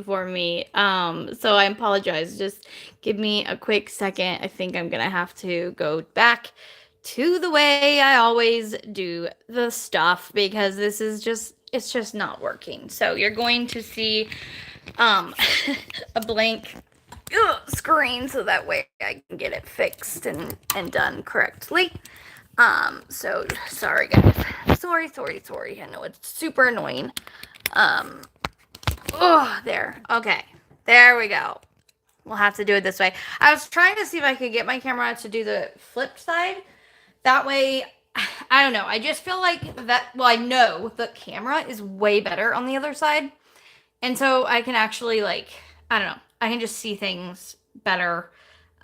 for me. So I apologize. Just give me a quick second. I think I'm gonna have to go back to the way I always do the stuff because this is just it's just not working. So you're going to see um a blank screen so that way I can get it fixed and done correctly. So sorry guys. Sorry. I know it's super annoying. Um, oh, there. Okay. There we go. We'll have to do it this way. I was trying to see if I could get my camera to do the flip side. That way, I don't know. I just feel like that, well, I know the camera is way better on the other side. And so I can actually, like, I don't know. I can just see things better.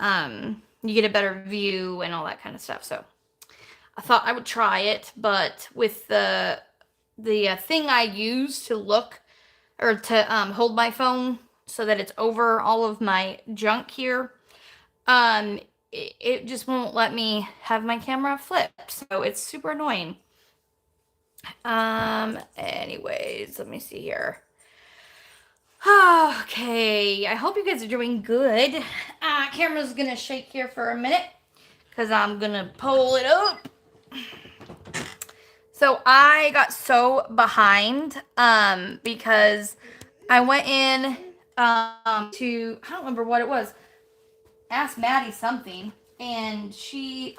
You get a better view and all that kind of stuff. So I thought I would try it, but with the thing I use to look or to hold my phone so that it's over all of my junk here, um, it just won't let me have my camera flip. So it's super annoying. Anyways, let me see here. Okay, I hope you guys are doing good. Camera's gonna shake here for a minute because I'm gonna pull it up. So I got so behind because I went in to I don't remember what it was. Asked Maddie something, and she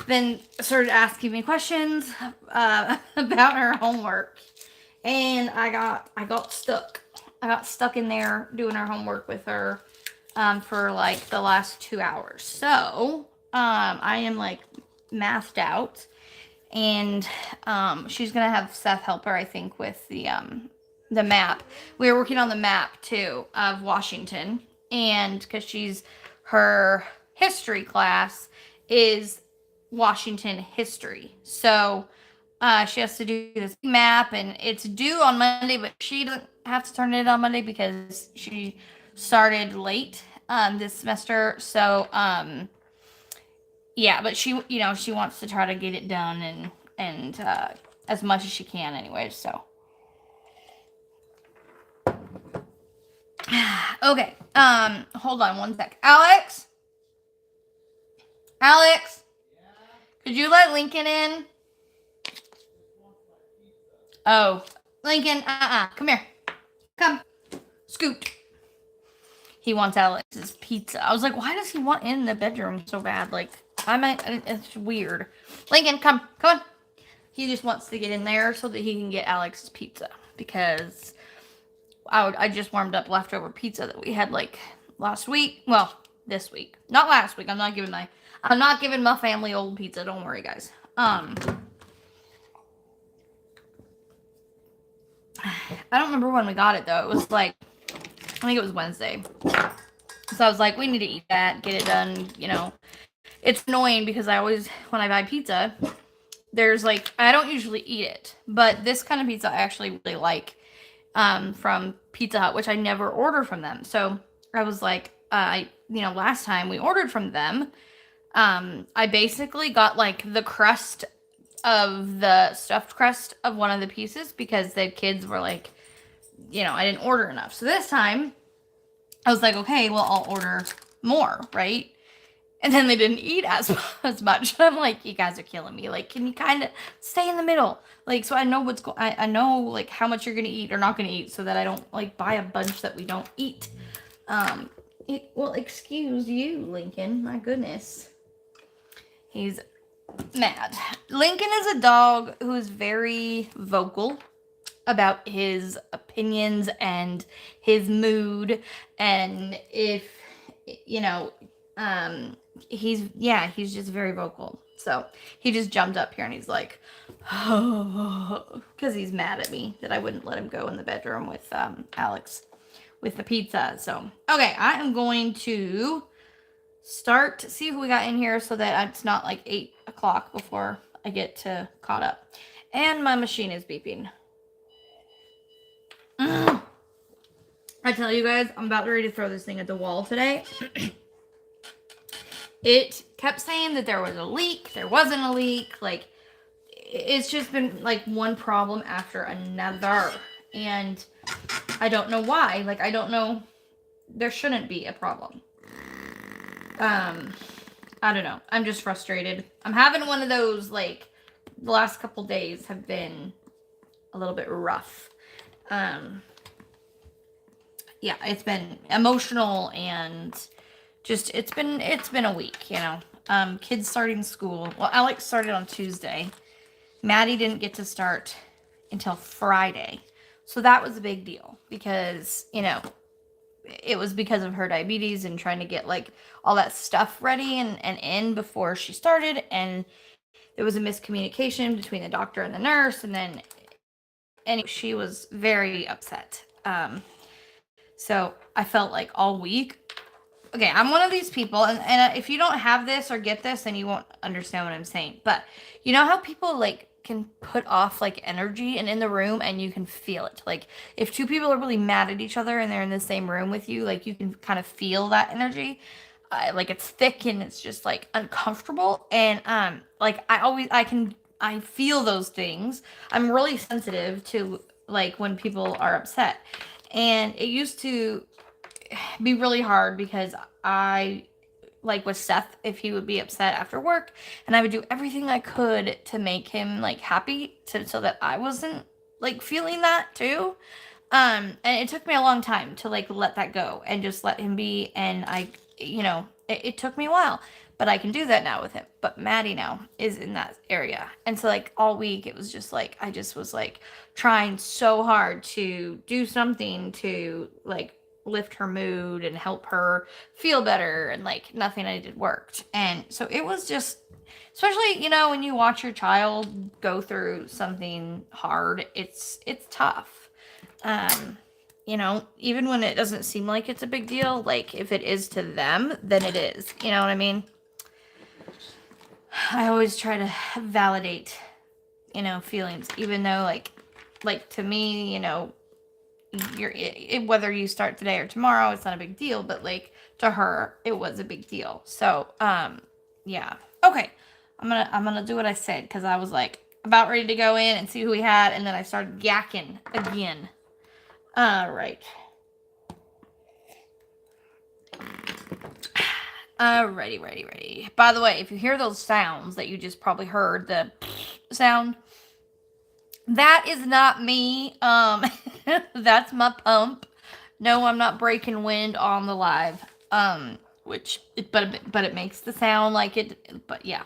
then started asking me questions about her homework, and I got stuck. I got stuck in there doing her homework with her for like the last 2 hours. So I am like mathed out, and she's gonna have Seth help her, I think, with the map. We were working on the map too of Washington, and because her history class is Washington history, so she has to do this map, and it's due on Monday, but she doesn't have to turn it in on Monday because she started late this semester. So yeah, but she wants to try to get it done and as much as she can anyway. So okay, hold on one sec. Alex, could you let Lincoln in? Oh, Lincoln, come here, come, scoot. He wants Alex's pizza. I was like, why does he want in the bedroom so bad? Like, it's weird. Lincoln, come on. He just wants to get in there so that he can get Alex's pizza because I just warmed up leftover pizza that we had like last week. Well, this week, not last week. I'm not giving my family old pizza. Don't worry, guys. I don't remember when we got it though. It was like I think it was Wednesday. So I was like, we need to eat that, get it done. It's annoying because I always, when I buy pizza, there's like, I don't usually eat it, but this kind of pizza I actually really like from Pizza Hut, which I never order from them. So I was like, last time we ordered from them, I basically got like the crust of the stuffed crust of one of the pieces because the kids were like, I didn't order enough. So this time I was like, okay, well, I'll order more, right? And then they didn't eat as much. I'm like, you guys are killing me. Like, can you kind of stay in the middle? Like, so I know I know like how much you're gonna eat or not gonna eat, so that I don't like buy a bunch that we don't eat. Well, excuse you, Lincoln. My goodness, he's mad. Lincoln is a dog who is very vocal about his opinions and his mood, and if he's just very vocal. So he just jumped up here and he's like, oh, because he's mad at me that I wouldn't let him go in the bedroom with Alex with the pizza. So okay, I am going to see who we got in here so that it's not like 8 o'clock before I get caught up. And my machine is beeping. I tell you guys, I'm about ready to throw this thing at the wall today. It kept saying that there was a leak. There wasn't a leak. Like, it's just been like one problem after another. And I don't know why. Like, I don't know. There shouldn't be a problem. I don't know. I'm just frustrated. I'm having one of those, like, the last couple days have been a little bit rough. Yeah, it's been emotional and just it's been a week, you know. Kids starting school. Well, Alex started on Tuesday. Maddie didn't get to start until Friday. So that was a big deal because, you know, it was because of her diabetes and trying to get like all that stuff ready and in before she started, and there was a miscommunication between the doctor and the nurse, and then anyway, she was very upset. So I felt like all week, okay, I'm one of these people, and if you don't have this or get this, then you won't understand what I'm saying. But you know how people like can put off like energy and in the room and you can feel it. Like if two people are really mad at each other and they're in the same room with you, like you can kind of feel that energy. Like it's thick and it's just like uncomfortable. And like I feel those things. I'm really sensitive to like when people are upset. And it used to be really hard because I like with Seth if he would be upset after work, and I would do everything I could to make him like happy so that I wasn't like feeling that too. And it took me a long time to like let that go and just let him be, and it took me a while, but I can do that now with him. But Maddie now is in that area, and so like all week it was just like I just was like trying so hard to do something to like lift her mood and help her feel better, and like nothing I did worked. And so it was just, especially when you watch your child go through something hard, it's tough. Even when it doesn't seem like it's a big deal, like if it is to them, then it is. You know what I mean? I always try to validate, feelings, even though like to me, whether you start today or tomorrow, it's not a big deal, but like to her, it was a big deal. So, yeah. Okay. I'm gonna do what I said because I was like about ready to go in and see who we had, and then I started yakking again. All right. Ready. By the way, if you hear those sounds that you just probably heard, the sound, that is not me. That's my pump. No, I'm not breaking wind on the live. But it makes the sound like it. But yeah.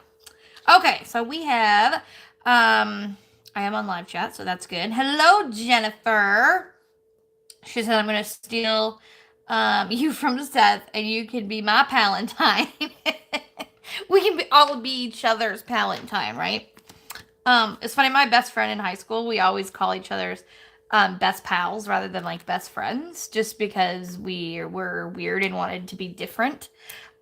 Okay, so we have, I am on live chat, so that's good. Hello, Jennifer. She said I'm gonna steal, you from Seth, and you can be my Palantine. We can all be each other's Palantine, right? It's funny. My best friend in high school, we always call each other's best pals rather than like best friends, just because we were weird and wanted to be different.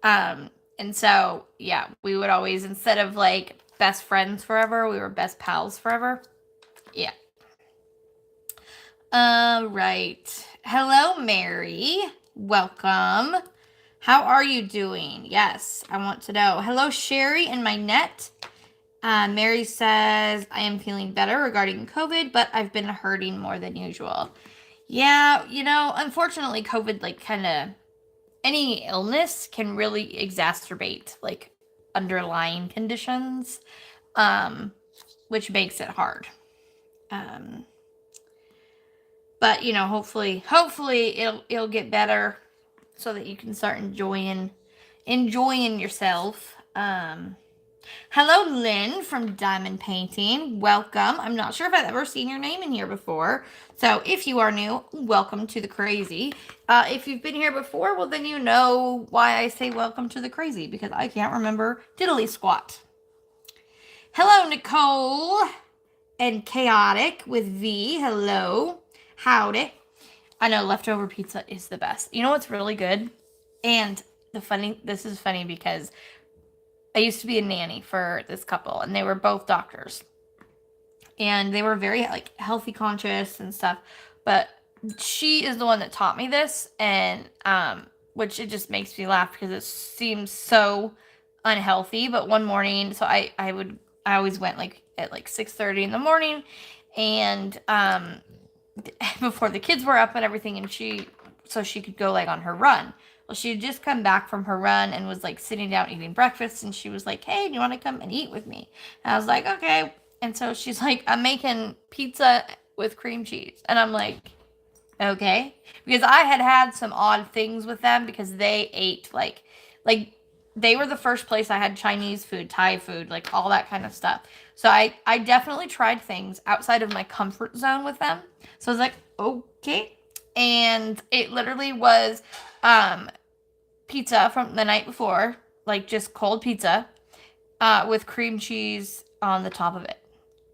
And so yeah, we would always, instead of like best friends forever, we were best pals forever. Yeah. Right. Hello, Mary. Welcome. How are you doing? Yes, I want to know. Hello, Sherry and my net. Mary says, I am feeling better regarding COVID, but I've been hurting more than usual. Yeah, unfortunately, COVID, like, kind of, any illness can really exacerbate, like, underlying conditions, which makes it hard. But, hopefully it'll get better so that you can start enjoying yourself. Hello, Lynn from Diamond Painting. Welcome. I'm not sure if I've ever seen your name in here before. So if you are new, welcome to the crazy. If you've been here before, well, then you know why I say welcome to the crazy, because I can't remember diddly squat. Hello, Nicole and Chaotic with V. Hello. Howdy. I know leftover pizza is the best. You know what's really good? And this is funny because I used to be a nanny for this couple, and they were both doctors. And they were very like healthy conscious and stuff. But she is the one that taught me this, and which it just makes me laugh because it seems so unhealthy. But one morning, so I always went like at like 6:30 in the morning, and before the kids were up and everything, and so she could go like on her run. Well, she had just come back from her run and was like sitting down eating breakfast, and she was like, "Hey, do you want to come and eat with me?" And I was like, "Okay." And so she's like, "I'm making pizza with cream cheese," and I'm like, "Okay," because I had had some odd things with them because they ate like they were the first place I had Chinese food, Thai food, like all that kind of stuff. So I definitely tried things outside of my comfort zone with them. So I was like, okay. And it literally was pizza from the night before, like just cold pizza, with cream cheese on the top of it.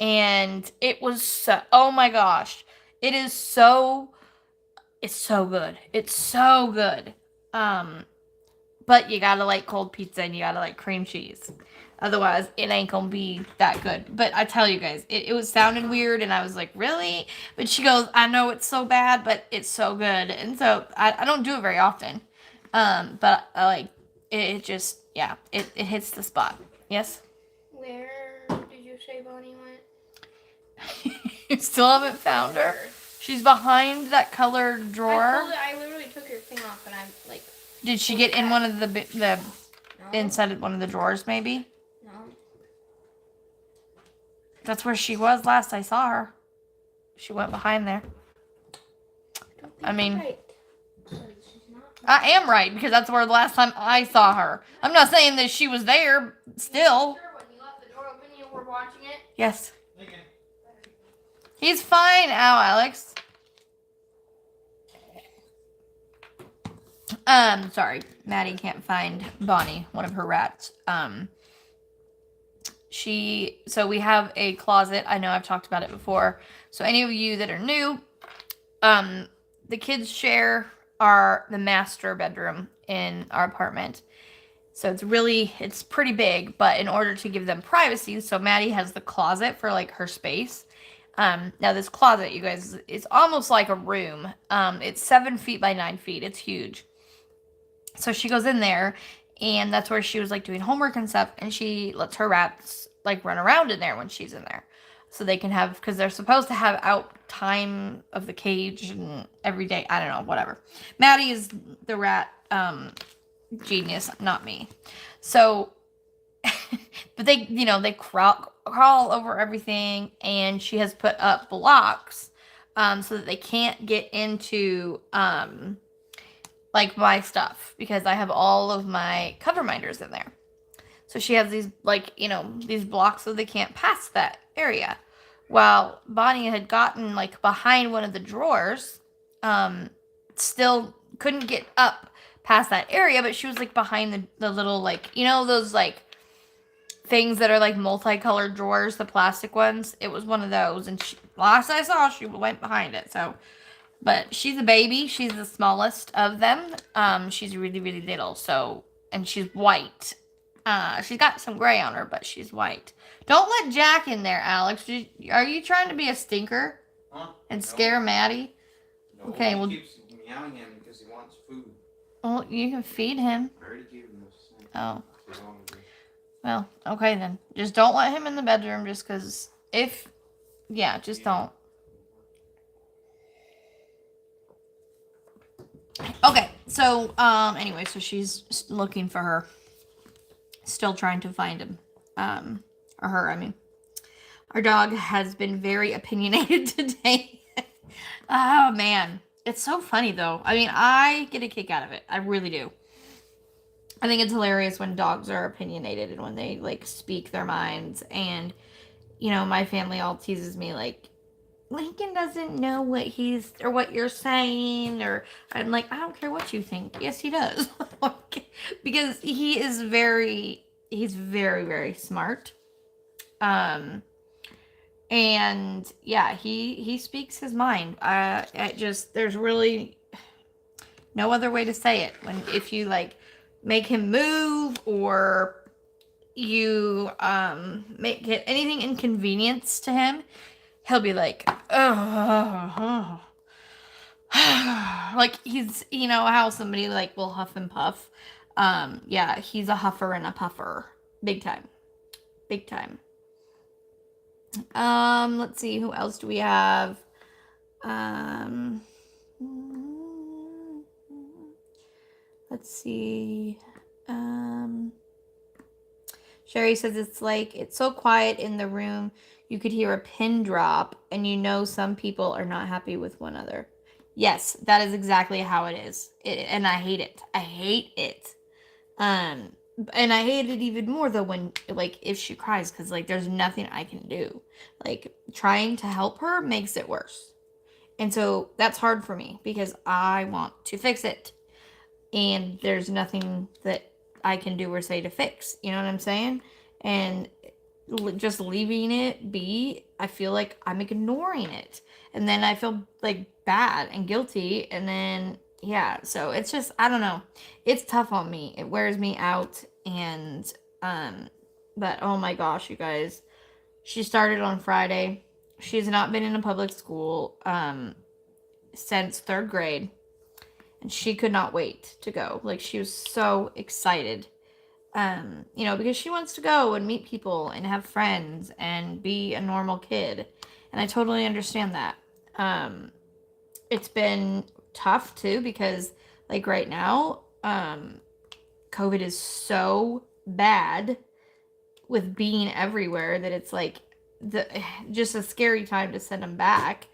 And it was so, oh my gosh. It is so, it's so good. It's so good. But you gotta like cold pizza and you gotta like cream cheese. Otherwise, it ain't gonna be that good. But I tell you guys, it was sounding weird, and I was like, really? But she goes, I know it's so bad, but it's so good. And so I don't do it very often. But I like it just, yeah, it hits the spot. Yes? Where did you say Bonnie went? You still haven't found her? She's behind that colored drawer. I literally took her thing off, and I'm like. Did she get in one of the No. inside of one of the drawers, maybe? No. That's where she was last I saw her. She went behind there. I mean, Right. I am right because that's where the last time I saw her. I'm not saying that she was there still. Sure, when you left the door open, you were watching it. Yes. Okay. He's fine now, Alex. Sorry. Maddie can't find Bonnie, one of her rats. So we have a closet. I know I've talked about it before. So any of you that are new, the kids share the master bedroom in our apartment. So it's pretty big, but in order to give them privacy, so Maddie has the closet for like her space. Now this closet, you guys, is almost like a room. It's 7 feet by 9 feet. It's huge. So she goes in there, and that's where she was like doing homework and stuff, and she lets her rats like run around in there when she's in there. So they can have, because they're supposed to have out time of the cage and every day. I don't know, whatever. Maddie is the rat genius, not me. So, but they crawl over everything, and she has put up blocks so that they can't get into like my stuff, because I have all of my cover minders in there. So she has these these blocks so they can't pass that area. Well, Bonnie had gotten like behind one of the drawers, still couldn't get up past that area, but she was like behind the little those like things that are like multicolored drawers, the plastic ones. It was one of those, and last I saw, she went behind it. So, but she's a baby. She's the smallest of them. She's really, really little. So, and she's white. She's got some gray on her, but she's white. Don't let Jack in there, Alex. Are you trying to be a stinker? Huh? And scare Maddie? No, Okay, well. He keeps meowing at me because he wants food. Well, you can feed him. I already gave him this. Oh. Well, okay then. Just don't let him in the bedroom just because just don't. Okay, so, anyway, so she's looking for her. Still trying to find him. Or her, I mean. Our dog has been very opinionated today. Oh, man. It's so funny, though. I mean, I get a kick out of it. I really do. I think it's hilarious when dogs are opinionated and when they, like, speak their minds. And, my family all teases me, like, Lincoln doesn't know what you're saying, or I'm like, I don't care what you think. Yes, he does. Because he's very, very smart. And yeah, he speaks his mind. There's really no other way to say it. If you like make him move, or you make it anything inconvenience to him, he'll be like, oh. Like he's, how somebody like will huff and puff. Yeah, he's a huffer and a puffer. Big time. Let's see, who else do we have? Um, let's see. Um, Sherry says it's so quiet in the room you could hear a pin drop and you know some people are not happy with one another. Yes, that is exactly how it is. And I hate it. I hate it. Um and I hate it even more though when like if she cries cuz like there's nothing I can do. Like trying to help her makes it worse. And so that's hard for me because I want to fix it and there's nothing that I can do or say to fix. You know what I'm saying? And just leaving it be, I feel like I'm ignoring it. And then I feel like bad and guilty. And then, yeah, so it's just, I don't know. It's tough on me. It wears me out. And, um, but oh my gosh, you guys, she started on Friday. She's not been in a public school, since third grade and she could not wait to go. Like she was so excited. Because she wants to go and meet people and have friends and be a normal kid. And I totally understand that. It's been tough too because like right now, COVID is so bad with being everywhere that it's like the just a scary time to send them back.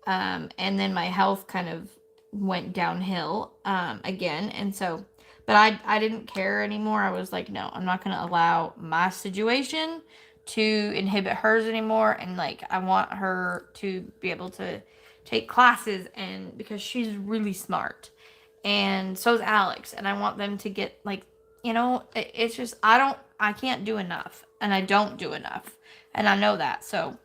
And then my health kind of went downhill again. And so, but I didn't care anymore. I was like, no, I'm not going to allow my situation to inhibit hers anymore. And like, I want her to be able to take classes and because she's really smart. And so is Alex. And I want them to get like, it's just, I can't do enough and I don't do enough. And I know that. So,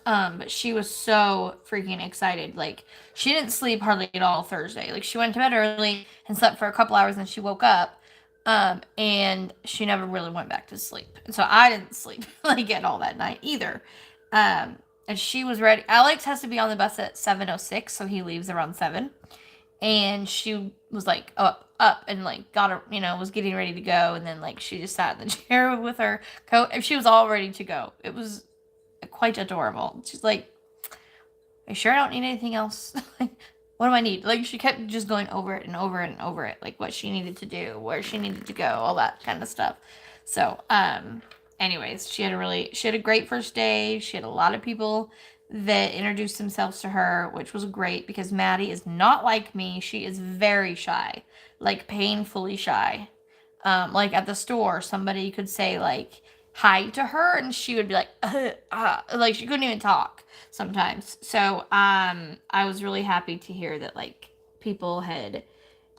but she was so freaking excited. Like, she didn't sleep hardly at all Thursday. Like, she went to bed early and slept for a couple hours and she woke up. And she never really went back to sleep. And so I didn't sleep like at all that night either. And she was ready. Alex has to be on the bus at 7:06, so he leaves around 7. And she was like up and like got her, was getting ready to go. And then like she just sat in the chair with her coat and she was all ready to go. It was quite adorable. She's like, "Are you sure I don't need anything else? Like, what do I need?" Like, she kept just going over it and over it and over it, like what she needed to do, where she needed to go, all that kind of stuff. So, anyways, she had a great first day. She had a lot of people that introduced themselves to her, which was great because Maddie is not like me. She is very shy, like painfully shy. Like at the store, somebody could say like hi to her and she would be like like she couldn't even talk sometimes. So I was really happy to hear that like people had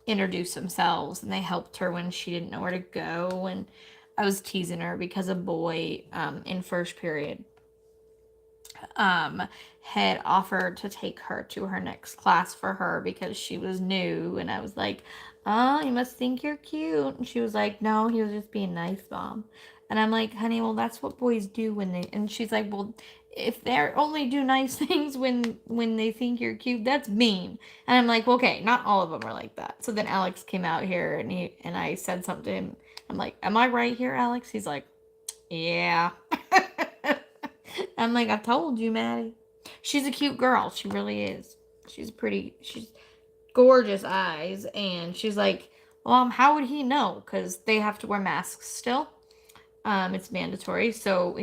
introduced themselves and they helped her when she didn't know where to go. And I was teasing her because a boy in first period had offered to take her to her next class for her because she was new. And I was like, "Oh, you must think you're cute." And she was like, "No, he was just being nice, Mom." And I'm like, "Honey, well, that's what boys do when they," and she's like, "Well, if they only do nice things when they think you're cute, that's mean." And I'm like, well, "Okay, not all of them are like that." So then Alex came out here and I said something to him. I'm like, "Am I right here, Alex?" He's like, "Yeah." I'm like, "I told you, Maddie." She's a cute girl. She really is. She's gorgeous eyes. And she's like, how would he know? Because they have to wear masks still. It's mandatory. So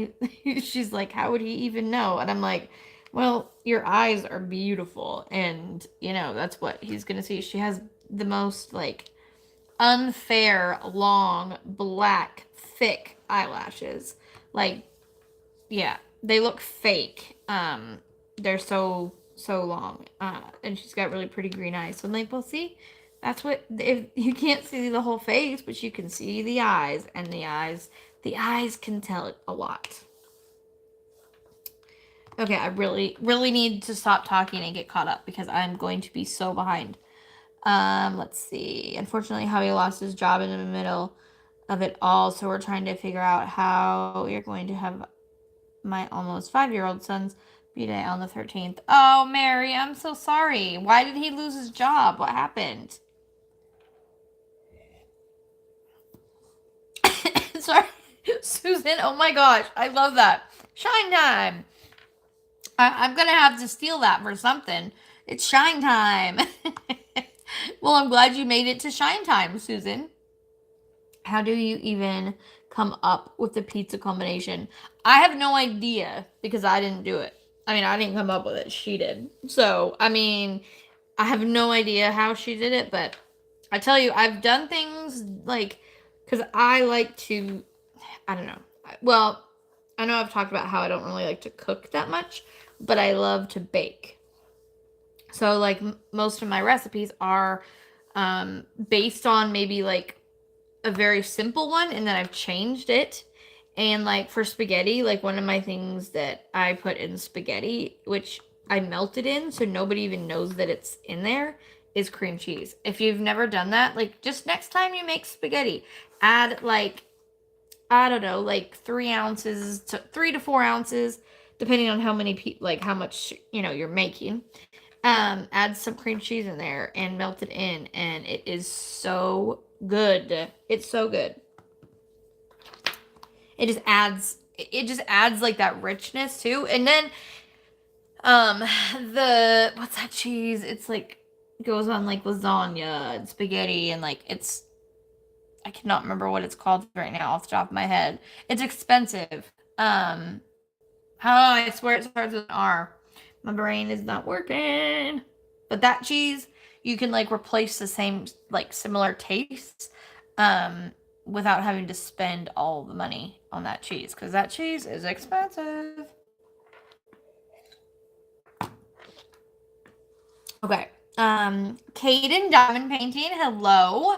she's like, how would he even know? And I'm like, well, your eyes are beautiful. And, that's what he's going to see. She has the most, like, unfair, long, black, thick eyelashes. Like, yeah, they look fake. They're so long. And she's got really pretty green eyes. So I'm like, well, see, that's what if you can't see the whole face, but you can see the eyes, and the eyes can tell it a lot. Okay, I really, really need to stop talking and get caught up because I'm going to be so behind. Let's see. Unfortunately, Howie lost his job in the middle of it all, so we're trying to figure out how you're going to have my almost 5-year-old son's B-day on the 13th. Oh, Mary, I'm so sorry. Why did he lose his job? What happened? Sorry, Susan. Oh my gosh, I love that. Shine time. I'm gonna have to steal that for something. It's shine time. Well, I'm glad you made it to shine time, Susan. How do you even come up with the pizza combination? I have no idea because I didn't do it. I mean, I didn't come up with it. She did. So, I mean, I have no idea how she did it, but I tell you, I've done things like, because I like to, I don't know. Well, I know I've talked about how I don't really like to cook that much, but I love to bake. So, like, most of my recipes are based on maybe like a very simple one, and then I've changed it. And like for spaghetti, like one of my things that I put in spaghetti, which I melted in so nobody even knows that it's in there, is cream cheese. If you've never done that, like just next time you make spaghetti, add like, I don't know, like 3 ounces to 3 to 4 ounces, depending on how many like how much you're making. Add some cream cheese in there and melt it in, and it is so good. It's so good. It just adds like that richness too. And then um the what's that cheese? It's like goes on like lasagna and spaghetti, and like I cannot remember what it's called right now off the top of my head. It's expensive. Oh, I swear it starts with an R. My brain is not working. But that cheese, you can like replace the same like similar tastes without having to spend all the money on that cheese, because that cheese is expensive. Okay. Kaden Diamond Painting, hello.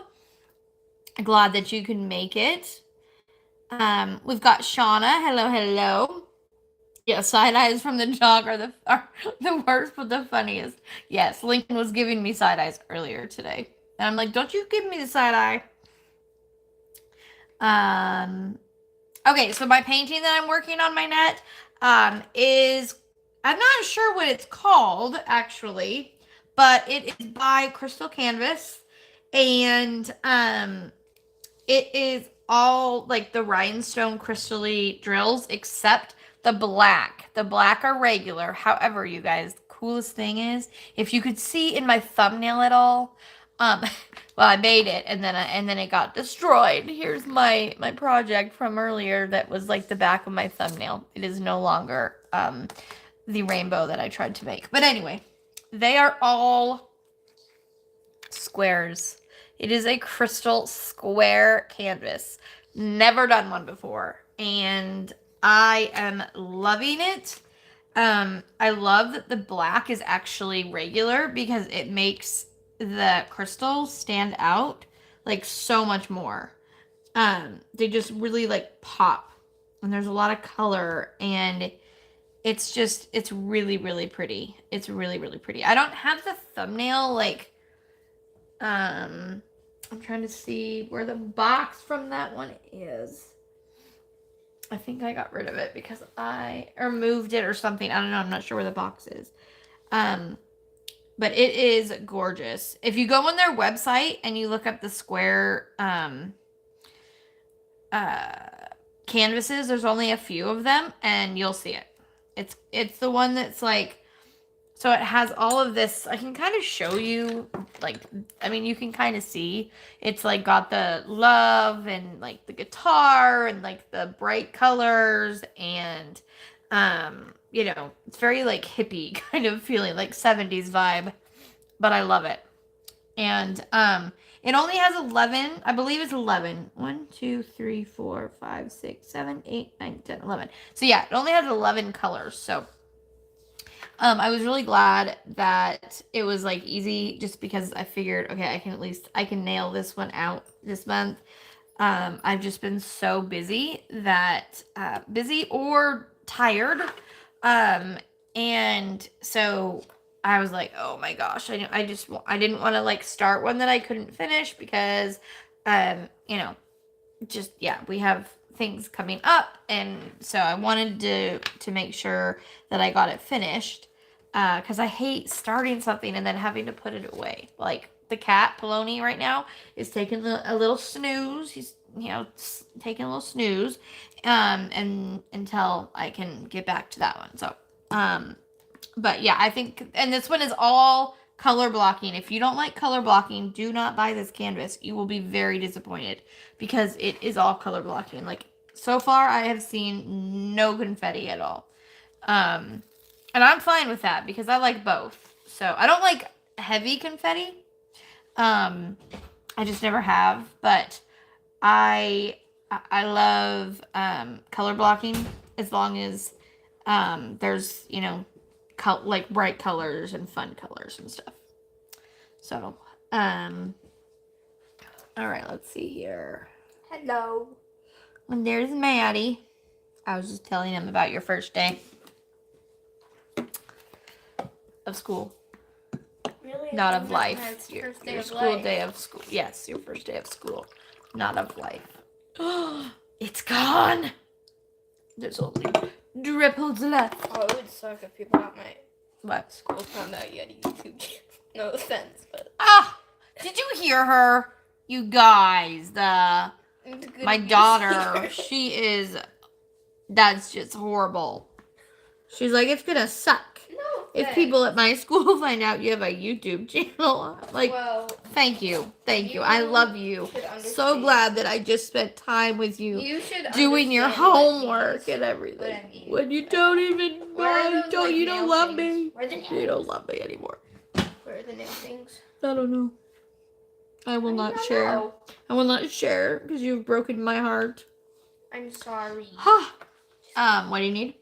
Glad that you can make it. We've got Shauna, hello, hello. Yeah, side eyes from the dog are the worst but the funniest. Yes, Lincoln was giving me side eyes earlier today. And I'm like, don't you give me the side eye. Okay, so my painting that I'm working on my net is, I'm not sure what it's called actually, but it is by Crystal Canvas, and it is all like the rhinestone crystally drills except the black. The black are regular. However, you guys, the coolest thing is if you could see in my thumbnail at all, um, well, I made it and then it got destroyed. Here's my project from earlier that was like the back of my thumbnail. It is no longer the rainbow that I tried to make. But anyway, they are all squares. It is a crystal square canvas. Never done one before, and I am loving it. I love that the black is actually regular because it makes the crystals stand out like so much more. They just really like pop, and there's a lot of color, and it's really, really pretty. It's really, really pretty. I don't have the thumbnail like I'm trying to see where the box from that one is. I think I got rid of it because I or moved it or something. I don't know. I'm not sure where the box is. Um, but it is gorgeous. If you go on their website and you look up the square uh canvases, there's only a few of them, and you'll see it. It's the one that's like, so it has all of this. I can kind of show you, like, I mean, you can kind of see. It's like got the love and like the guitar and like the bright colors, and it's very like hippie kind of feeling, like 70s vibe, but I love it. And it only has 11, I believe it's 11. 1, 2, 3, 4, 5, 6, 7, 8, 9, 10, 11. So yeah, it only has 11 colors. So I was really glad that it was like easy, just because I figured, okay, I can nail this one out this month. I've just been so busy that busy or tired. And so I was like, oh my gosh, I didn't want to like start one that I couldn't finish because um, you know, just yeah, we have things coming up, and so I wanted to make sure that I got it finished, because I hate starting something and then having to put it away. Like the cat Poloni right now is taking a little snooze. He's taking a little snooze, and until I can get back to that one. So But yeah, I think, and this one is all color blocking. If you don't like color blocking, do not buy this canvas. You will be very disappointed because it is all color blocking. Like, so far I have seen no confetti at all. And I'm fine with that because I like both. So I don't like heavy confetti. I just never have, but I love color blocking as long as there's, you know, like bright colors and fun colors and stuff. So, all right, let's see here. Hello. And there's Maddie. I was just telling him about your first day of school. Really? Not I of thought life. that's Your first day of school life. day of school. Yes, your first day of school. Not of life. It's gone. There's only dripples left. Oh, it would suck if people at my What? school found out you had a YouTube channel. No offense, but Ah! Did you hear her? You guys, my it's good to be daughter, here. she is, that's just horrible. She's like, it's gonna suck No. if thanks. people at my school find out you have a YouTube channel. I'm like, well, thank you. you I love you. should So understand. glad that I just spent time with you, You should doing your understand what it homework means. and everything. What I mean. When you don't even, Where are those, like, you don't nail love things? me. Where are the nail You don't things? love me anymore. Where are the nail things? I don't know. I will not share. know. I will not share because you've broken my heart. I'm sorry. What do you need?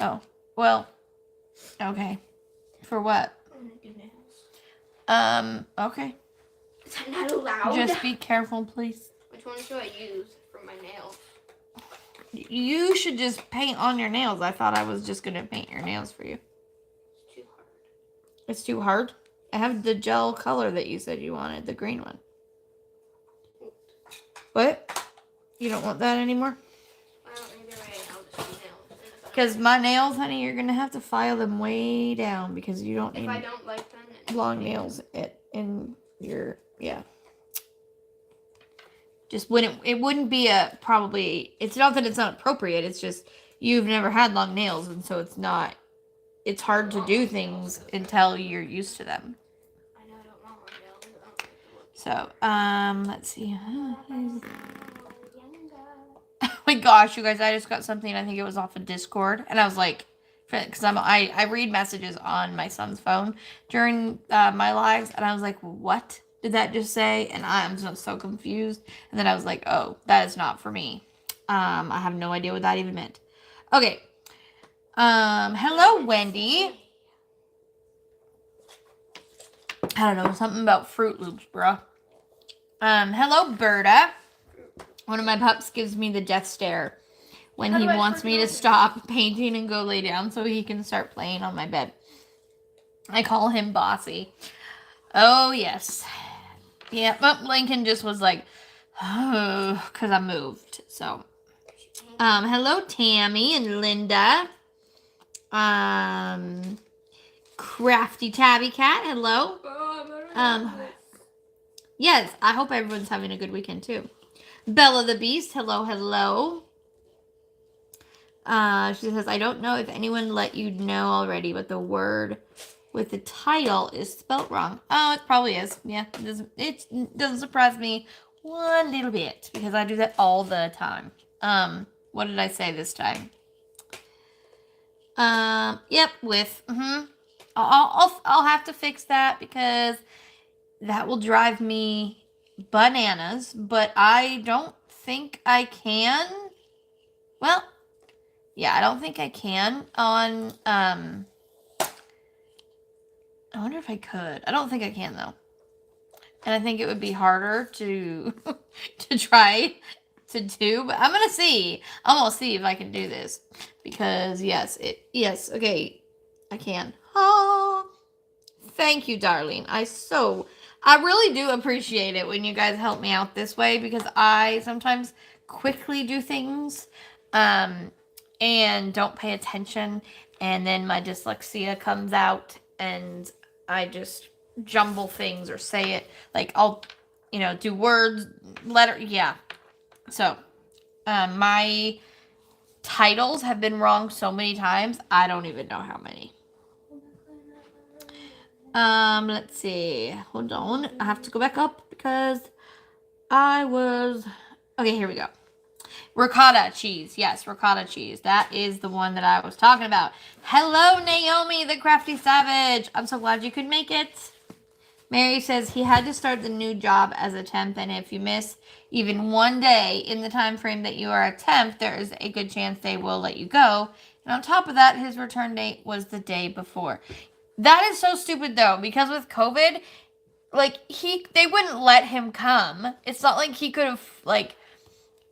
Oh, well, okay. For what? I'm gonna do nails. Okay. Is that not allowed? Just be careful, please. Which one should I use for my nails? You should just paint on your nails. I thought I was just gonna paint your nails for you. It's too hard. It's too hard? I have the gel color that you said you wanted, the green one. What? You don't want that anymore? Well, either way, I'll just do nails. Because my nails, honey, you're gonna have to file them way down because you don't If I need don't like them, then long nails in your, yeah. Just wouldn't, it wouldn't be a, probably, it's not that it's not appropriate, it's just you've never had long nails and so it's not, it's hard to do things until you're used to them. I know I don't want long nails. I don't like the look. So, let's see. Oh my gosh, you guys, I just got something, I think it was off of Discord, and I was like, because I read messages on my son's phone during my lives, and I was like, what did that just say? And I'm so confused. And then I was like, oh, that is not for me. I have no idea what that even meant. Okay. Hello, Wendy. I don't know, something about Fruit Loops, bruh. Hello, Berta. One of my pups gives me the death stare when How he do I wants me to forget? stop painting and go lay down so he can start playing on my bed. I call him Bossy. Oh, yes. Yeah, but Lincoln just was like, oh, because I moved. So, hello, Tammy and Linda. Crafty Tabby Cat, hello. Yes, I hope everyone's having a good weekend too. Bella the Beast, hello, hello. She says, I don't know if anyone let you know already, but the word with the title is spelt wrong. Oh, it probably is. Yeah, it doesn't surprise me one little bit because I do that all the time. What did I say this time? Yep, with, I'll have to fix that because that will drive me bananas, but I don't think I can. Well, yeah, I don't think I can on, I wonder if I could. I don't think I can, though. And I think it would be harder to to try to do, but I'm gonna see. I'm gonna see if I can do this. Because, yes, okay, I can. Oh, thank you, darling. I really do appreciate it when you guys help me out this way because I sometimes quickly do things, and don't pay attention, and then my dyslexia comes out, and I just jumble things or say it, like I'll, do words, letter, yeah. So, my titles have been wrong so many times. I don't even know how many. Let's see. Hold on. I have to go back up because I was... Okay, here we go. Ricotta cheese. Yes, ricotta cheese. That is the one that I was talking about. Hello, Naomi, the crafty savage. I'm so glad you could make it. Mary says he had to start the new job as a temp, and if you miss even one day in the time frame that you are a temp, there is a good chance they will let you go. And on top of that, his return date was the day before. That is so stupid, though, because with COVID, like, they wouldn't let him come. It's not like he could have, like,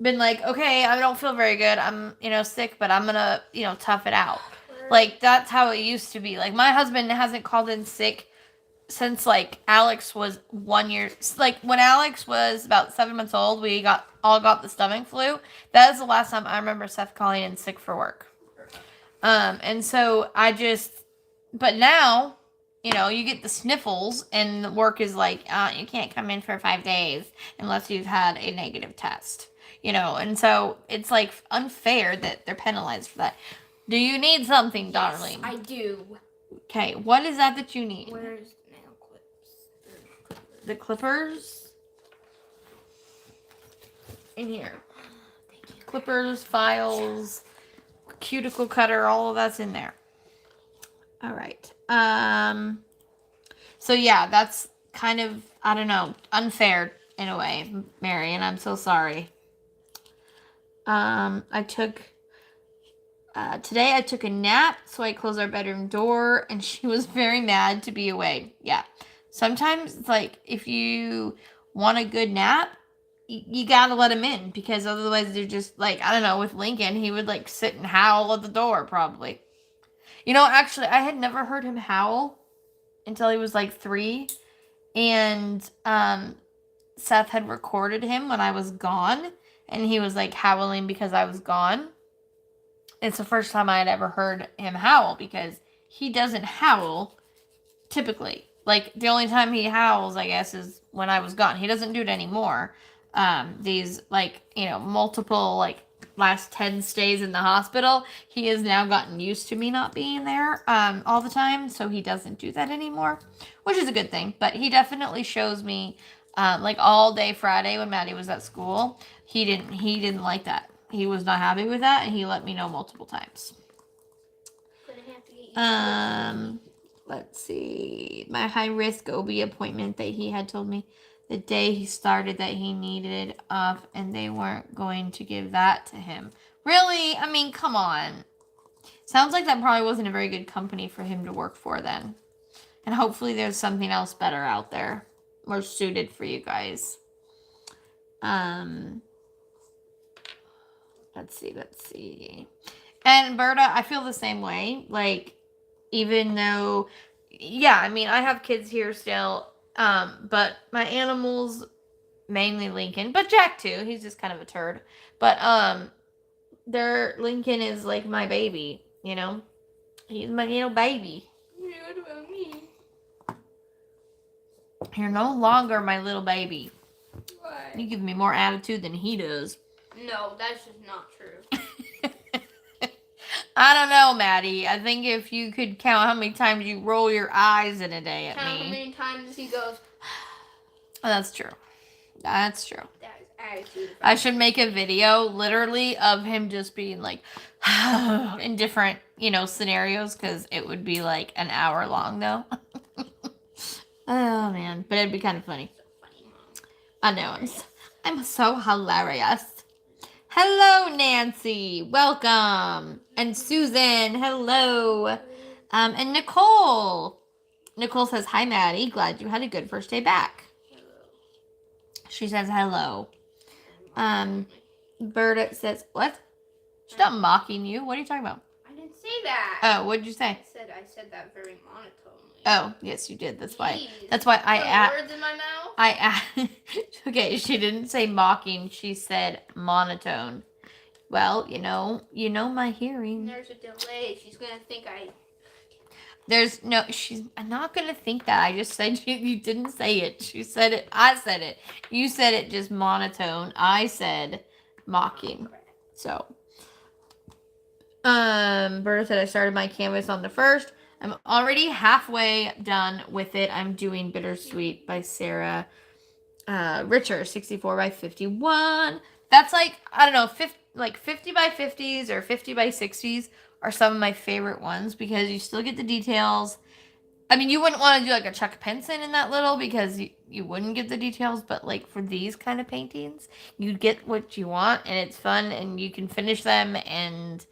been like, okay, I don't feel very good. I'm, sick, but I'm gonna, tough it out. Like, that's how it used to be. Like, my husband hasn't called in sick since, like, Alex was 1 year. Like, when Alex was about 7 months old, we all got the stomach flu. That is the last time I remember Seth calling in sick for work. And so but now, you get the sniffles, and the work is like, you can't come in for 5 days unless you've had a negative test. And so it's like unfair that they're penalized for that. Do you need something, darling? Yes, I do. Okay, what is that you need? Where's the nail clips? The clippers? In here. Thank you. Clippers, files, cuticle cutter, all of that's in there. All right. So yeah, that's kind of, I don't know, unfair in a way, Mary, and I'm so sorry. Today I took a nap, so I closed our bedroom door, and she was very mad to be away. Yeah. Sometimes it's like, if you want a good nap, you gotta let him in, because otherwise they're just like, I don't know, with Lincoln, he would like sit and howl at the door probably. Actually, I had never heard him howl until he was like 3, and Seth had recorded him when I was gone, and he was like howling because I was gone. It's the first time I had ever heard him howl, because he doesn't howl typically. Like, the only time he howls, I guess, is when I was gone. He doesn't do it anymore. These, like, multiple, like, last 10 stays in the hospital, he has now gotten used to me not being there all the time, so he doesn't do that anymore, which is a good thing. But he definitely shows me, like, all day Friday when Maddie was at school, he didn't like that. He was not happy with that, and he let me know multiple times. Let's see. My high-risk OB appointment that he had told me the day he started that he needed off, and they weren't going to give that to him. Really? I mean, come on. Sounds like that probably wasn't a very good company for him to work for then. And hopefully there's something else better out there, more suited for you guys. Let's see. And Berta, I feel the same way. Like, even though, yeah, I mean, I have kids here still, but my animals, mainly Lincoln, but Jack too, he's just kind of a turd. But, Lincoln is like my baby, He's my little baby. What about me? You're no longer my little baby. What? You give me more attitude than he does. No, that's just not true. I don't know, Maddie. I think if you could count how many times you roll your eyes in a day at Count me. how many times he goes. That's true. That's true. That is attitude. I should make a video, literally, of him just being like, in different, scenarios, because it would be like an hour long, though. Oh, man. But it'd be kind of funny. So funny, Mom. I know. I'm so hilarious. Hello, Nancy. Welcome. And Susan. Hello. And Nicole. Nicole says, hi, Maddie. Glad you had a good first day back. Hello. She says hello. Berta says, what? She's not mocking you. What are you talking about? I didn't say that. Oh, what did you say? I said that very monotonely. Oh, yes, you did. That's why. Jeez. That's why I asked. Words in my mouth? Okay, she didn't say mocking. She said monotone. Well, my hearing. There's a delay. She's gonna think She's not gonna think that. I just said you didn't say it. She said it. I said it. You said it just monotone. I said mocking. So, Berta said I started my canvas on the 1st. I'm already halfway done with it. I'm doing Bittersweet by Sarah Richer, 64 by 51. That's like, I don't know, 50 by 50s or 50 by 60s are some of my favorite ones because you still get the details. I mean, you wouldn't want to do like a Chuck Penson in that little because you wouldn't get the details, but like for these kind of paintings, you get what you want and it's fun and you can finish them and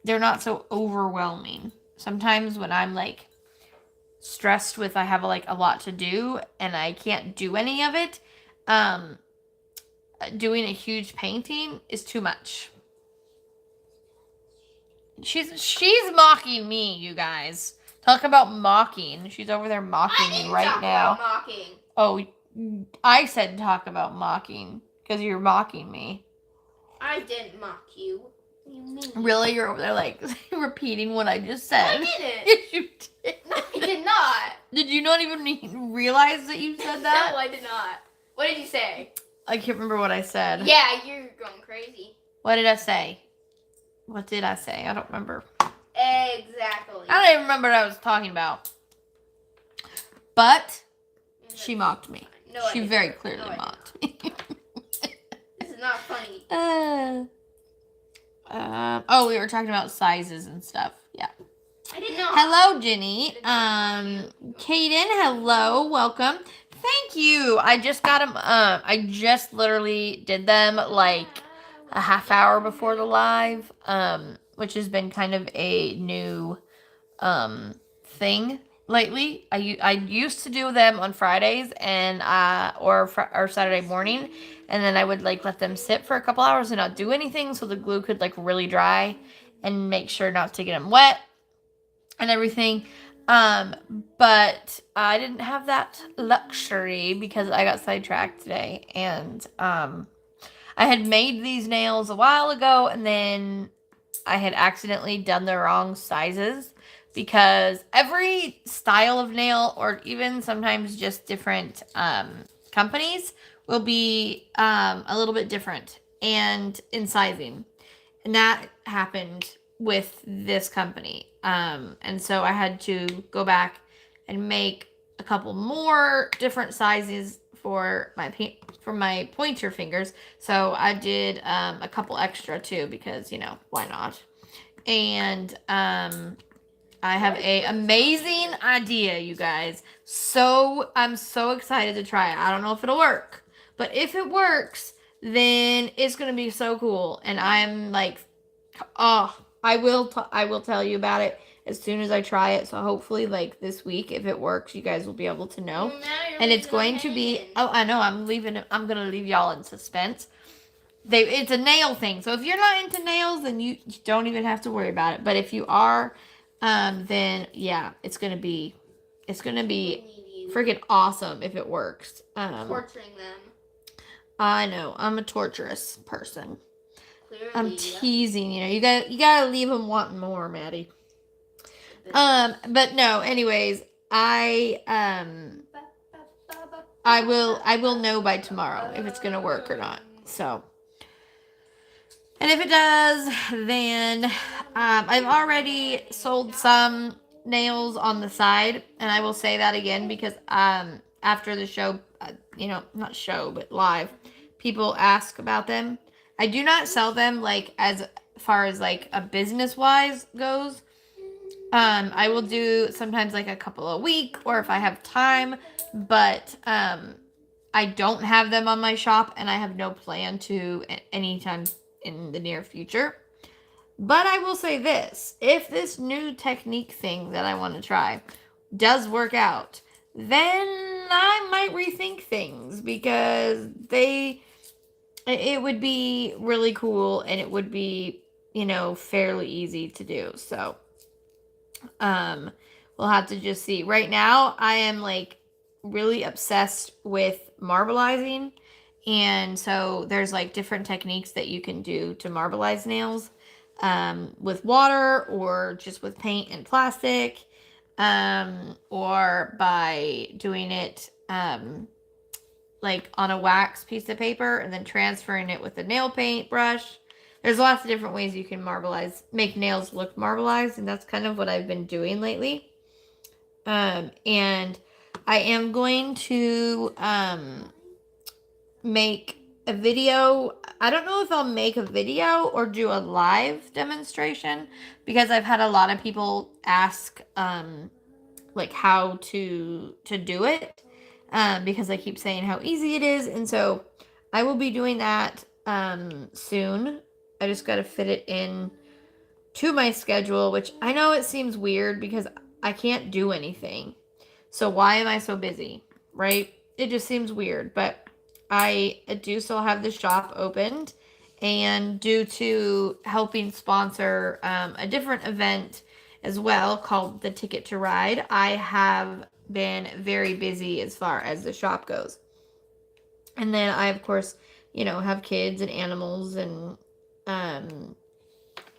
they're not so overwhelming. Sometimes when I'm like stressed with I have like a lot to do and I can't do any of it, um, doing a huge painting is too much. She's mocking me, you guys. Talk about mocking. She's over there mocking me right now. Mocking. Oh, I said talk about mocking because you're mocking me. I didn't mock you. What do you mean? Really? You're over there like repeating what I just said. No, I didn't. Yes, you did. No, I did not. Did you not even realize that you said that? No, I did not. What did you say? I can't remember what I said. Yeah, you're going crazy. What did I say? What did I say? I don't remember. Exactly. I don't even remember what I was talking about. But she mocked me. No, She very clearly mocked me. This is not funny. Oh, we were talking about sizes and stuff. Yeah. I didn't know. Hello, Jenny. Kaden, hello, welcome. Thank you. I just got them. I just literally did them like a half hour before the live. Which has been kind of a new thing lately. I used to do them on Fridays and or Saturday morning, and then I would like let them sit for a couple hours and not do anything so the glue could like really dry and make sure not to get them wet and everything. But I didn't have that luxury because I got sidetracked today, and I had made these nails a while ago, and then I had accidentally done the wrong sizes because every style of nail, or even sometimes just different companies, will be a little bit different and in sizing. And that happened with this company. And so I had to go back and make a couple more different sizes for my pointer fingers. So I did a couple extra too because, you know, why not? And I have a amazing idea, you guys. So I'm so excited to try it. I don't know if it'll work, but if it works, then it's gonna be so cool. And I'm like, oh, I will tell you about it as soon as I try it. So hopefully, like this week, if it works, you guys will be able to know. And it's going to be. Oh, I know. I'm gonna leave y'all in suspense. It's a nail thing. So if you're not into nails, then you don't even have to worry about it. But if you are, then yeah, it's gonna be freaking awesome if it works. Torturing them. I know. I'm a torturous person. Clearly, I'm teasing you. You gotta leave them wanting more, Maddie. But no. Anyways, I will know by tomorrow if it's gonna work or not. So, and if it does, then I've already sold some nails on the side, and I will say that again because after the show, not show but live, people ask about them. I do not sell them like as far as like a business wise goes. I will do sometimes like a couple a week or if I have time, but I don't have them on my shop and I have no plan to anytime in the near future. But I will say this, if this new technique thing that I want to try does work out, then I might rethink things because it would be really cool and it would be, fairly easy to do. So, we'll have to just see. Right now, I am like really obsessed with marbleizing. And so there's like different techniques that you can do to marbleize nails, with water or just with paint and plastic, or by doing it, like on a wax piece of paper and then transferring it with a nail paint brush. there's lots of different ways you can make nails look marbleized, and that's kind of what I've been doing lately. And I am going to make a video. I don't know if I'll make a video or do a live demonstration, because I've had a lot of people ask like how to do it, because I keep saying how easy it is, and so I will be doing that soon. I just got to fit it in to my schedule, which I know it seems weird because I can't do anything. So why am I so busy, right? It just seems weird, but I do still have the shop opened, and due to helping sponsor a different event as well called the Ticket to Ride, I have been very busy as far as the shop goes. And then I, of course, have kids and animals, and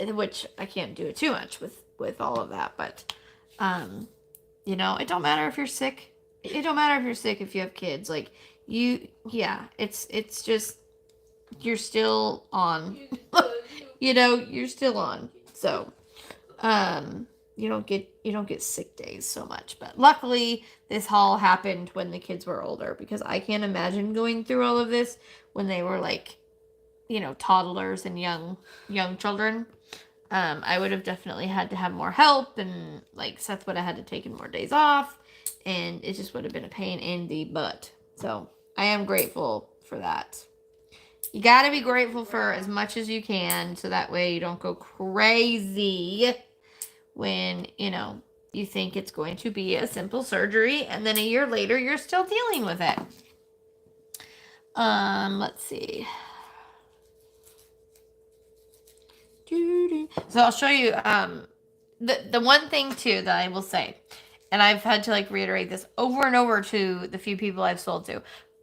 which I can't do it too much with all of that, but it don't matter if you're sick. It don't matter if you're sick if you have kids. Like it's just you're still on. You're still on. So you don't get sick days so much. But luckily this all happened when the kids were older, because I can't imagine going through all of this when they were like, toddlers and young children. I would have definitely had to have more help, and like Seth would have had to take more days off, and it just would have been a pain in the butt. So I am grateful for that. You got to be grateful for as much as you can, so that way you don't go crazy when, you think it's going to be a simple surgery, and then a year later you're still dealing with it. Let's see. So I'll show you the one thing too that I will say, and I've had to like reiterate this over and over to the few people I've sold to.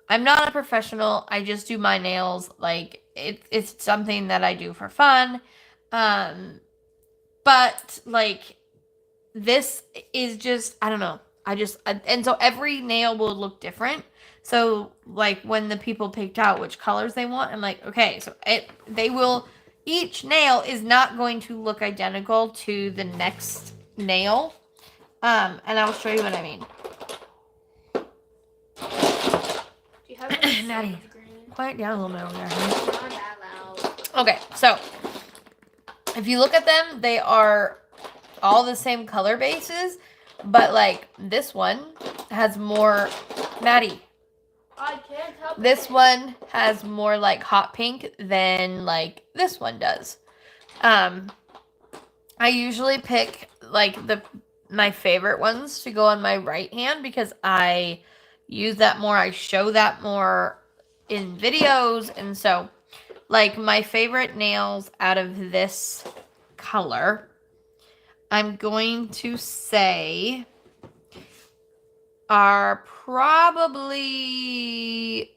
I'm not a professional. I just do my nails. Like it's something that I do for fun. But like this is just, I don't know. And so every nail will look different. So like when the people picked out which colors they want, I'm like, okay, so each nail is not going to look identical to the next nail. And I'll show you what I mean. Do you have any Natty, green? quiet down a little bit over there, honey. Not that loud. Okay, so if you look at them, they are all the same color bases, but like this one has more, Maddie. I can't help This it. one has more like hot pink than like this one does. I usually pick like my favorite ones to go on my right hand, because I use that more. I show that more in videos, and so like my favorite nails out of this color, I'm going to say are probably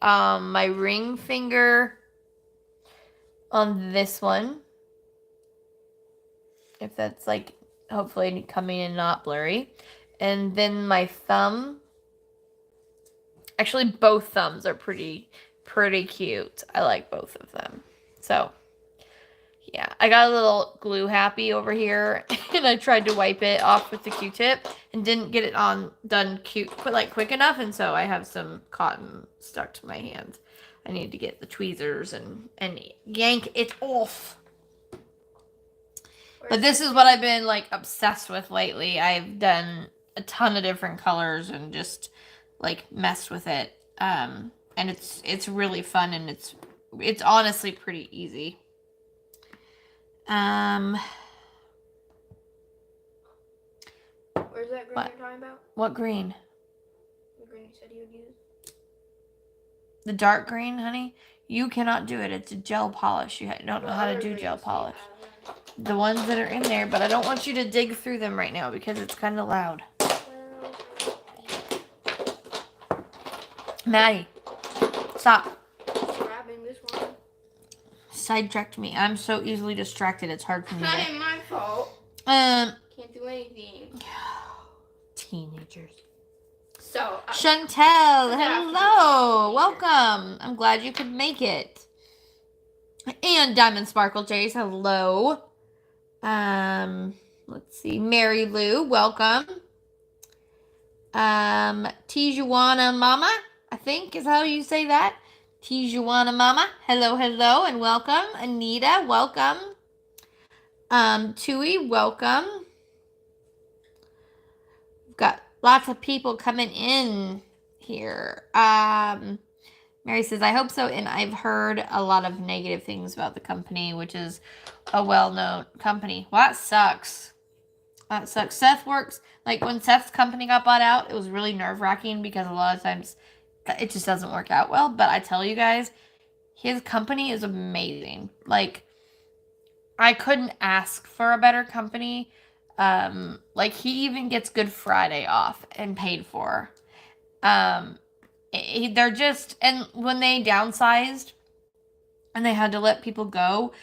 my ring finger on this one, if that's like hopefully coming in not blurry, and then my thumb. Actually, both thumbs are pretty cute. I like both of them. So yeah, I got a little glue happy over here, and I tried to wipe it off with the Q-tip and didn't get it done quick enough, and so I have some cotton stuck to my hand. I need to get the tweezers and yank it off. But this is what I've been like obsessed with lately. I've done a ton of different colors and just like messed with it. And it's really fun, and it's honestly pretty easy. Where's that green What? you're talking about? What green? The green you said you would use? The dark green, honey? You cannot do it. It's a gel polish. You don't know how to do gel polish. The ones that are in there, but I don't want you to dig through them right now because it's kind of loud. Maddie, stop. Grabbing this one. Sidetracked me. I'm so easily distracted. It's hard for me. Not even my fault. Um, Can't do anything. teenagers. So, Chantel, hello, welcome. I'm glad you could make it. And Diamond Sparkle Jays, hello. Let's see. Mary Lou, welcome. Tijuana Mama, I think is how you say that. Tijuana Mama, hello, hello, and welcome. Anita, welcome. Tui, welcome. We've got lots of people coming in here. Mary says, I hope so, and I've heard a lot of negative things about the company, which is a well-known company. Well, that sucks. That sucks. Seth works, like when Seth's company got bought out, it was really nerve-wracking because a lot of times it just doesn't work out well. But I tell you guys, his company is amazing. Like, I couldn't ask for a better company. Like he even gets Good Friday off and paid for. They're just, and when they downsized and they had to let people go,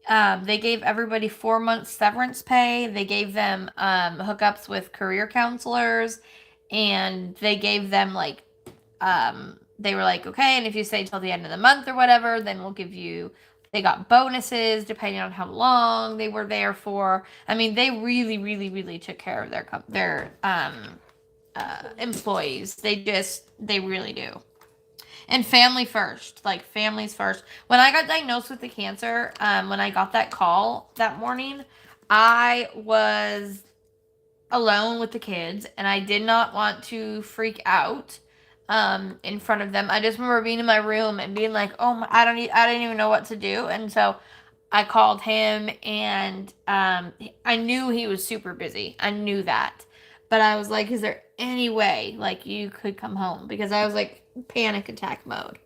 they gave everybody 4 months severance pay. They gave them hookups with career counselors, and they gave them like they were like, okay, and if you stay till the end of the month or whatever, then we'll give you. They got bonuses depending on how long they were there for. I mean, they really, really, really took care of their employees. They really do. And family first, like families first. When I got diagnosed with the cancer, when I got that call that morning, I was alone with the kids, and I did not want to freak out in front of them. I just remember being in my room and being like, "Oh, I didn't even know what to do." And so I called him, and I knew he was super busy. I knew that, but I was like, "Is there any way like you could come home?" Because I was like panic attack mode.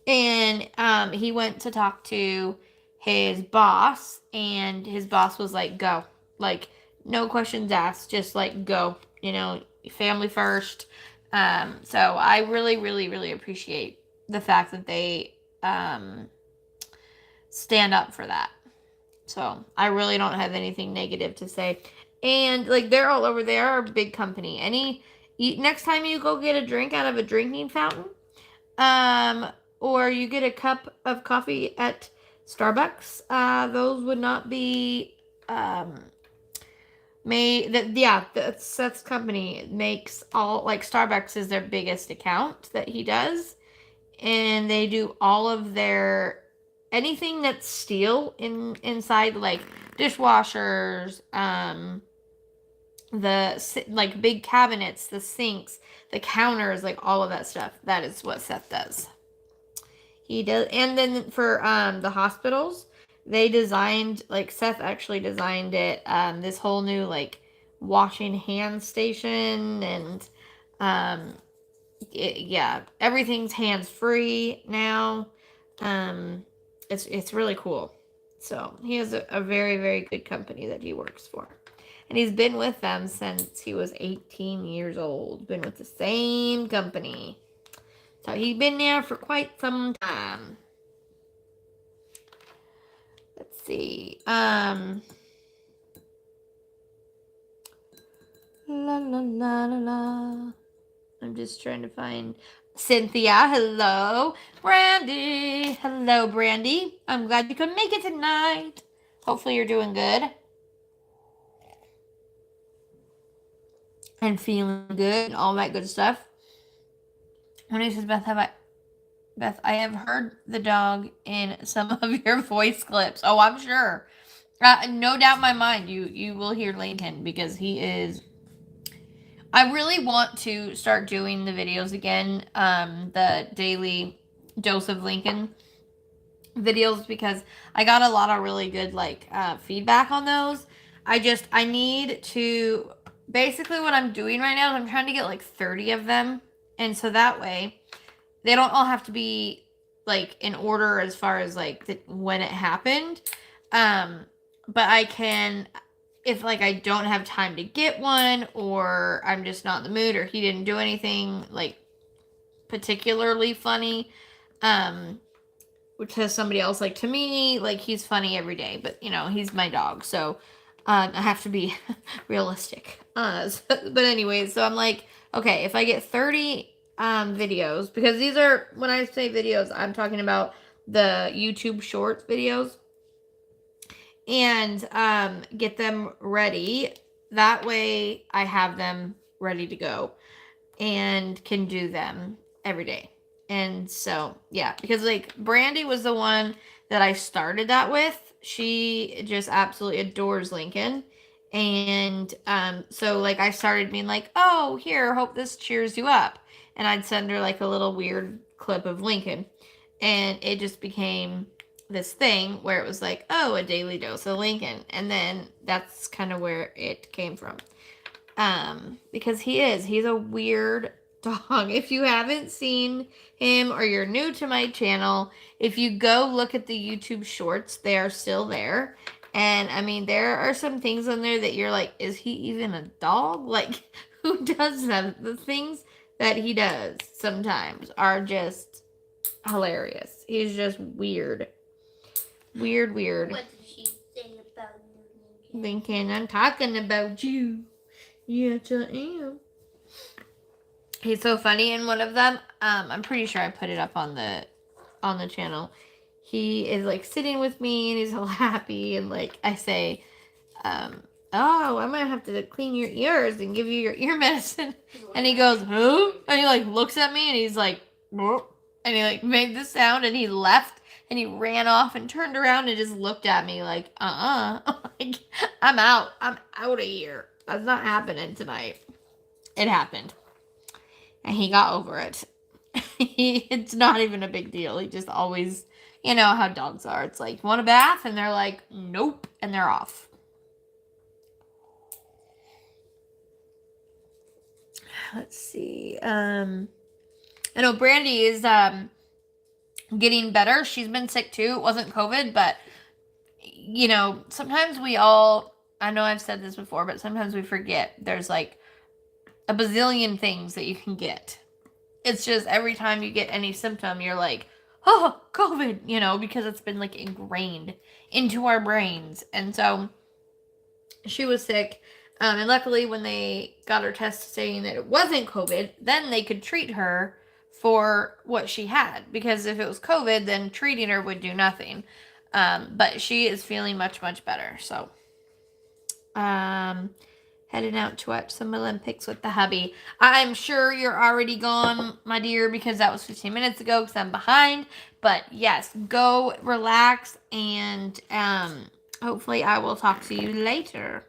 And he went to talk to his boss, and his boss was like, "Go, like no questions asked, just like go, family first." So I really, really, really appreciate the fact that they stand up for that. So I really don't have anything negative to say. And like they're all over there, a big company. Next time you go get a drink out of a drinking fountain, um, or you get a cup of coffee at Starbucks, those would not be made. That's company makes all, like Starbucks is their biggest account that he does, and they do all of their anything that's steel inside, like dishwashers, the like big cabinets, the sinks, the counters, like all of that stuff. That is what Seth does. He does. And then for the hospitals, they designed, like Seth actually designed it, this whole new like washing hand station, and yeah, everything's hands free now. It's really cool. So he has a very, very good company that he works for. And he's been with them since he was 18 years old. Been with the same company. So he's been there for quite some time. Let's see. La la la la la. I'm just trying to find Cynthia. Hello. Brandy. Hello, Brandy. I'm glad you could make it tonight. Hopefully you're doing good. And feeling good and all that good stuff. When he says, Beth, I have heard the dog in some of your voice clips. Oh, I'm sure. No doubt in my mind, you will hear Lincoln, because he is. I really want to start doing the videos again, the daily dose of Lincoln videos, because I got a lot of really good feedback on those. I need to, basically what I'm doing right now is I'm trying to get like 30 of them, and so that way they don't all have to be like in order as far as like when it happened. But I can, if like I don't have time to get one, or I'm just not in the mood, or he didn't do anything like particularly funny, because somebody else, like to me, like he's funny every day, but he's my dog, so I have to be realistic. But anyways, so I'm like, okay, if I get 30 videos, because these are, when I say videos, I'm talking about the YouTube short videos and get them ready. That way I have them ready to go and can do them every day. And so, yeah, because like Brandy was the one that I started that with. She just absolutely adores Lincoln. And so like I started being like, "Oh, here, hope this cheers you up." And I'd send her like a little weird clip of Lincoln. And it just became this thing where it was like, "Oh, a daily dose of Lincoln." And then that's kind of where it came from. Because he's a weird dog. If you haven't seen him or you're new to my channel, if you go look at the YouTube shorts, they are still there. And I mean, there are some things on there that you're like, is he even a dog? Like, who does that? The things that he does sometimes are just hilarious. He's just weird. Weird. What did she say about you, Lincoln, I'm talking about you. Yes, I am. He's so funny in one of them. I'm pretty sure I put it up on the channel. He is like sitting with me and he's all happy and like I say, "Oh, I'm gonna have to clean your ears and give you your ear medicine." And he goes, "Who?" And he like looks at me and he's like, "Whoop." And he like made the sound and he left and he ran off and turned around and just looked at me like, like, I'm out. I'm out of here. That's not happening tonight. It happened. And he got over it. It's not even a big deal. He just always, you know how dogs are. It's like, want a bath? And they're like, nope. And they're off. Let's see. I know Brandy is getting better. She's been sick too. It wasn't COVID, but you know, sometimes I know I've said this before, but sometimes we forget there's like a bazillion things that you can get. It's just every time you get any symptom, you're like, oh, COVID, you know, because it's been like ingrained into our brains. And so she was sick. And luckily, when they got her test saying that it wasn't COVID, then they could treat her for what she had. Because if it was COVID, then treating her would do nothing. But she is feeling much, much better. So, heading out to watch some Olympics with the hubby. I'm sure you're already gone, my dear, because that was 15 minutes ago because I'm behind. But yes, go relax and hopefully I will talk to you later.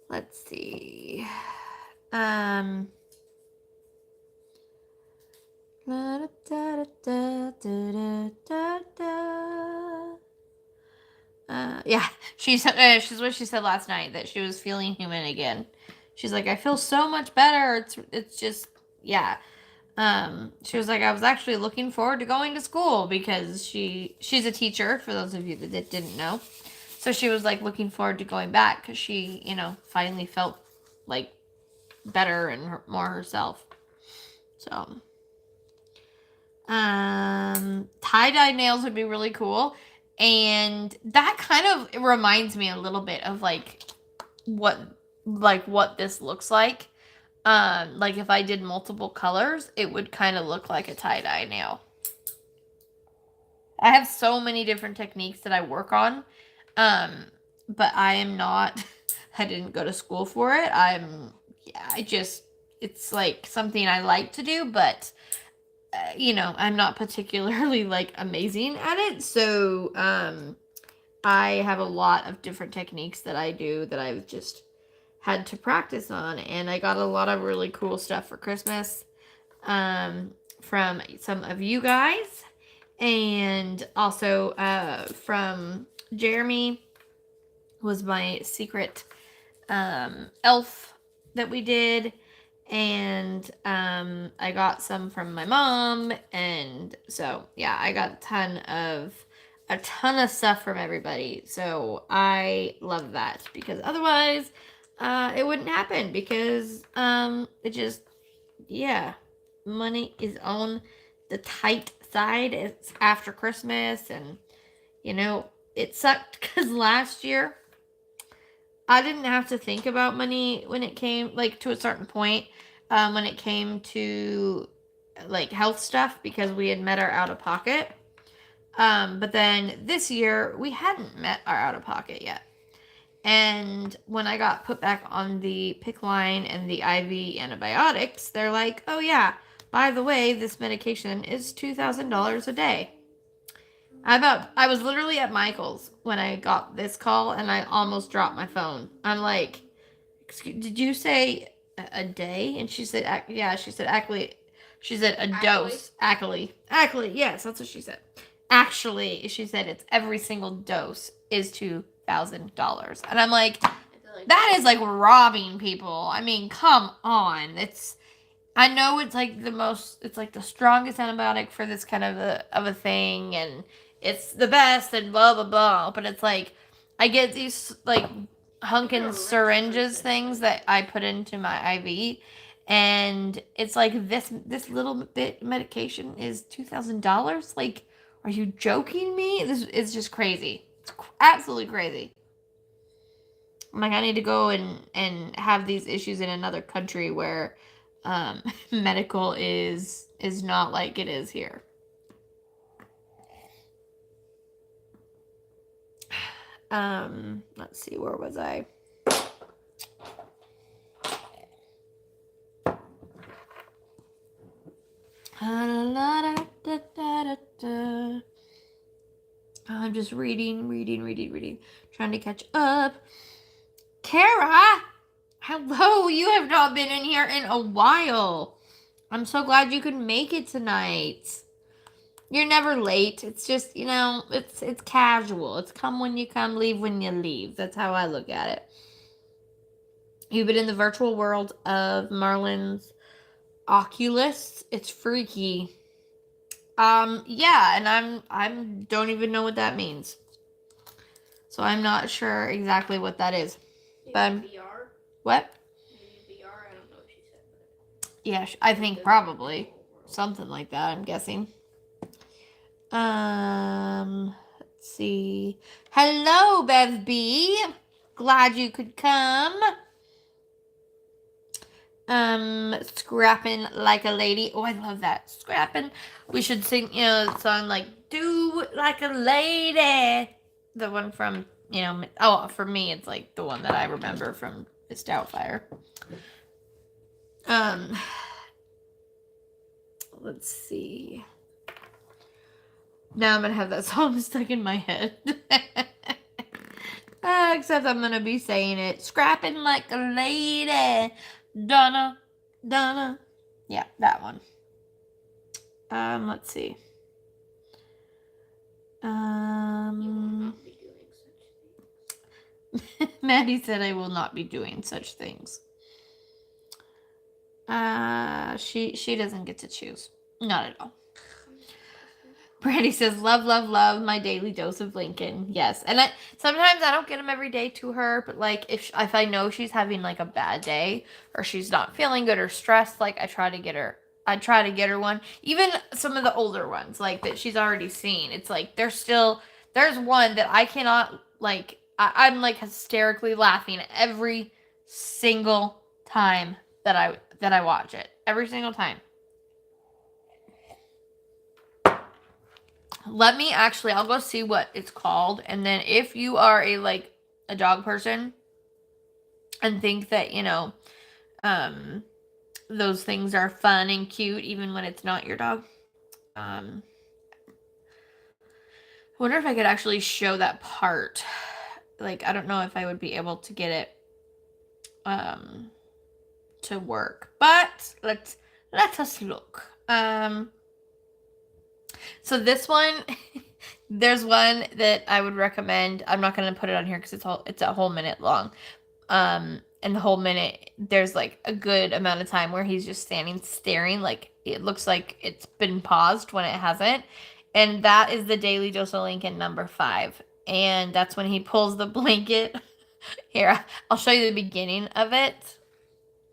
Let's see. Yeah, she's what she said last night, that she was feeling human again. She's like, I feel so much better. It's just, yeah. She was like, I was actually looking forward to going to school because she's a teacher, for those of you that didn't know. So she was like looking forward to going back because she, you know, finally felt like better and more herself. So, tie-dye nails would be really cool. And that kind of reminds me a little bit of like what this looks like. Like if I did multiple colors, it would kind of look like a tie-dye nail. I have so many different techniques that I work on. But I am not, I didn't go to school for it. It's like something I like to do, but you know, I'm not particularly like amazing at it. So, I have a lot of different techniques that I do that I've just had to practice on. And I got a lot of really cool stuff for Christmas, from some of you guys. And also, from Jeremy was my secret, elf that we did. And I got some from my mom, and so yeah, I got a ton of stuff from everybody. So I love that because otherwise it wouldn't happen because it just, yeah, money is on the tight side. It's after Christmas, and you know, it sucked because last year I didn't have to think about money when it came like to a certain point, when it came to like health stuff because we had met our out of pocket. But then this year we hadn't met our out of pocket yet. And when I got put back on the PICC line and the IV antibiotics, they're like, oh yeah, by the way, this medication is $2,000 a day. I was literally at Michael's when I got this call and I almost dropped my phone. I'm like, did you say a day? And she said, yeah, she said, actually, she said a dose. Actually, yes, that's what she said. Actually, she said it's every single dose is $2,000. And I'm like, that is like robbing people. I mean, come on. I know it's like it's like the strongest antibiotic for this kind of a thing, and it's the best, and blah blah blah. But it's like, I get these like hunkin' syringes things that I put into my IV, and it's like this little bit medication is $2,000. Like, are you joking me? This is just crazy. It's absolutely crazy. I'm like, I need to go and have these issues in another country where medical is not like it is here. Let's see, where was I? I'm just reading, trying to catch up. Kara, hello, you have not been in here in a while. I'm so glad you could make it tonight. You're never late. It's just, it's casual. It's come when you come, leave when you leave. That's how I look at it. You've been in the virtual world of Marlin's Oculus. It's freaky. Yeah, and I'm don't even know what that means. So I'm not sure exactly what that is. But VR? What? Maybe VR? I don't know what she said. But yeah, I think probably something like that, I'm guessing. Let's see. Hello, Bev B. Glad you could come. Scrapping like a lady. Oh, I love that. Scrapping. We should sing, a song like Do Like a Lady. The one from, for me, it's like the one that I remember from Miss Doubtfire. Let's see. Now I'm gonna have that song stuck in my head. Except I'm gonna be saying it. Scrapping like a lady. Donna. Yeah, that one. Let's see. Maddie said I will not be doing such things. She doesn't get to choose. Not at all. Brandy says, love, love, love, my daily dose of Lincoln. Yes. And sometimes I don't get them every day to her, but like if I know she's having like a bad day or she's not feeling good or stressed, like I try to get her one. Even some of the older ones, like that she's already seen. It's like there's one that I cannot, like, I'm like hysterically laughing every single time that I watch it. Every single time. I'll go see what it's called, and then if you are a dog person and think that, those things are fun and cute even when it's not your dog. I wonder if I could actually show that part. Like, I don't know if I would be able to get it to work, but let us look. So this one, there's one that I would recommend. I'm not going to put it on here because it's a whole minute long. And the whole minute, there's like a good amount of time where he's just standing staring, like it looks like it's been paused when it hasn't. And that is the Daily Dose of Lincoln number 5. And that's when he pulls the blanket. Here, I'll show you the beginning of it.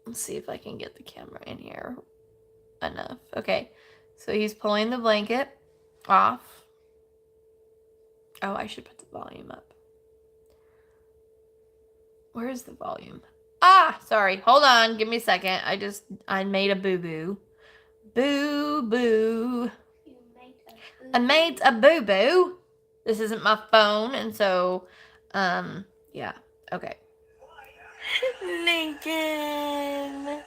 Let's see if I can get the camera in here enough. Okay, so he's pulling the blanket off. Oh, I should put the volume up. Where is the volume? Ah, sorry. Hold on. Give me a second. I made a boo-boo. Boo boo. You made a I made a boo boo. This isn't my phone, and so, yeah. Okay. Lincoln.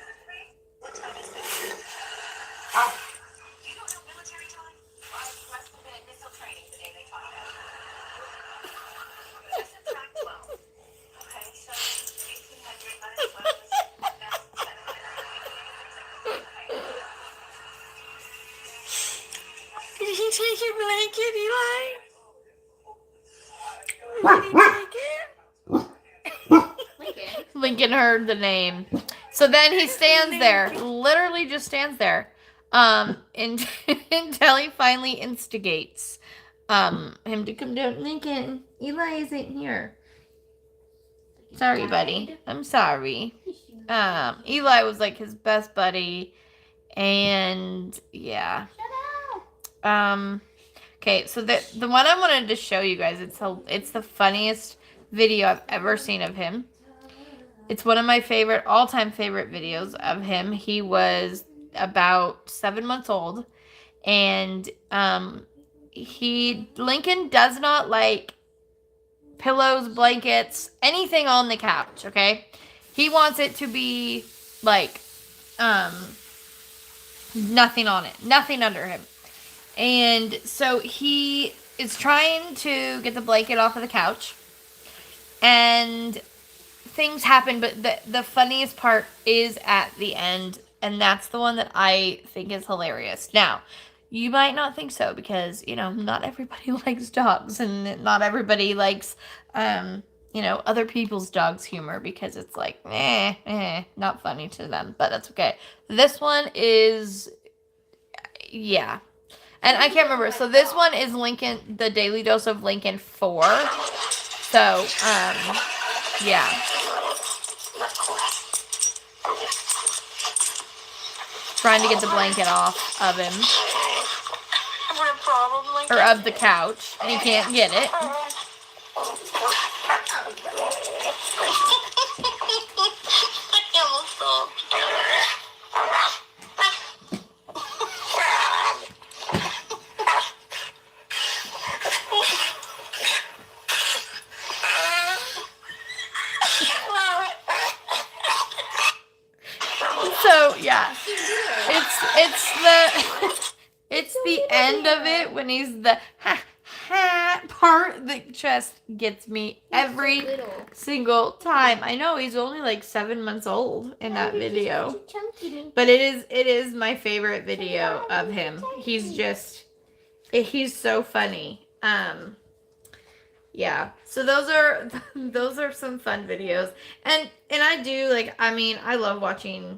What time is it? You don't know military time? I must have been at missile training the day they taught that. You subtract 12. Okay, so 1800 minus 12 is that's 700. Okay. Did he take your blanket, Eli? Did he take it? Lincoln heard the name. So then he stands there, literally just stands there, until he finally instigates him to come down. Lincoln, Eli isn't here. Sorry, buddy. I'm sorry. Eli was like his best buddy, and yeah. Okay, so the one I wanted to show you guys, it's the funniest video I've ever seen of him. It's one of my all-time favorite videos of him. He was about 7 months old, and Lincoln does not like pillows, blankets, anything on the couch, okay? He wants it to be like nothing on it, nothing under him. And so he is trying to get the blanket off of the couch, and things happen, but the funniest part is at the end, and that's the one that I think is hilarious. Now, you might not think so, because, not everybody likes dogs, and not everybody likes, other people's dogs' humor, because it's like, not funny to them, but that's okay. This one is, yeah. And I can't remember. So this one is Lincoln, the Daily Dose of Lincoln 4. So, yeah. Trying to get the blanket off of him. Or of the couch. And he can't get it. So yeah, it's the end of it when he's the part that just gets me every single time. I know he's only like 7 months old in that video, but it is my favorite video of him. He's so funny. Yeah, so those are some fun videos, and I do I love watching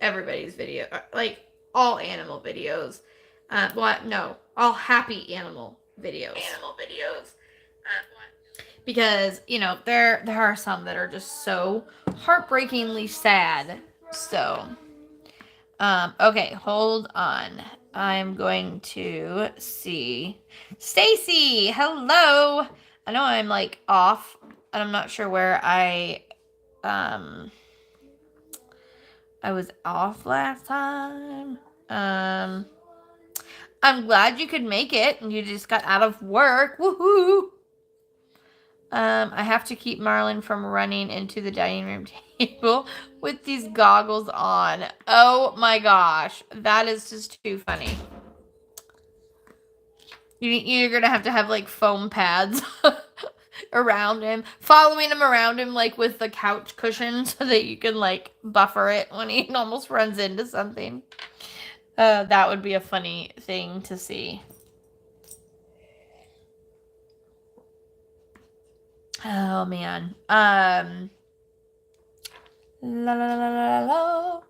everybody's video, like all animal videos. All happy animal videos. Because there are some that are just so heartbreakingly sad. So, okay, hold on. I'm going to see Stacy. Hello. I know I'm like off, and I'm not sure where I was off last time. I'm glad you could make it, and you just got out of work. Woohoo! I have to keep Marlon from running into the dining room table with these goggles on. Oh my gosh, that is just too funny. You're gonna have to have like foam pads around him, following him around him like with the couch cushion, so that you can like buffer it when he almost runs into something. That would be a funny thing to see. Oh man. La la la la la.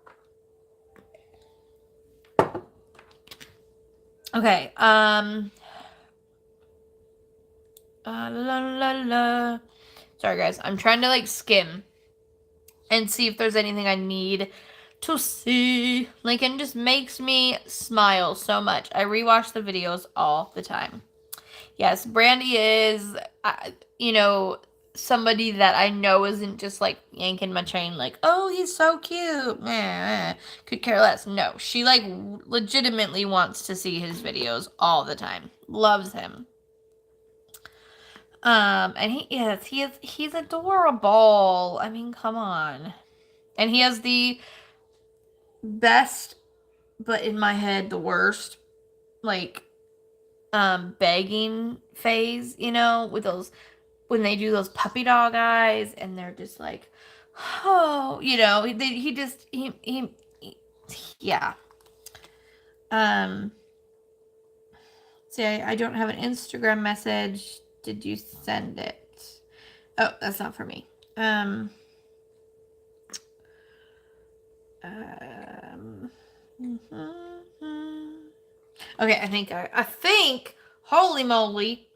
Okay. La la la. Sorry guys, I'm trying to like skim and see if there's anything I need to see. Lincoln just makes me smile so much. I rewatch the videos all the time. Yes, Brandy is, somebody that I know isn't just like yanking my chain like, oh, he's so cute. Could care less. No, she like legitimately wants to see his videos all the time. Loves him. And he's adorable. I mean, come on. And he has the best, but in my head, the worst, like, begging phase, you know, with those, when they do those puppy dog eyes and they're just like, oh, you know, yeah. See, I don't have an Instagram message. Did you send it? Oh, that's not for me. Okay, I think, holy moly,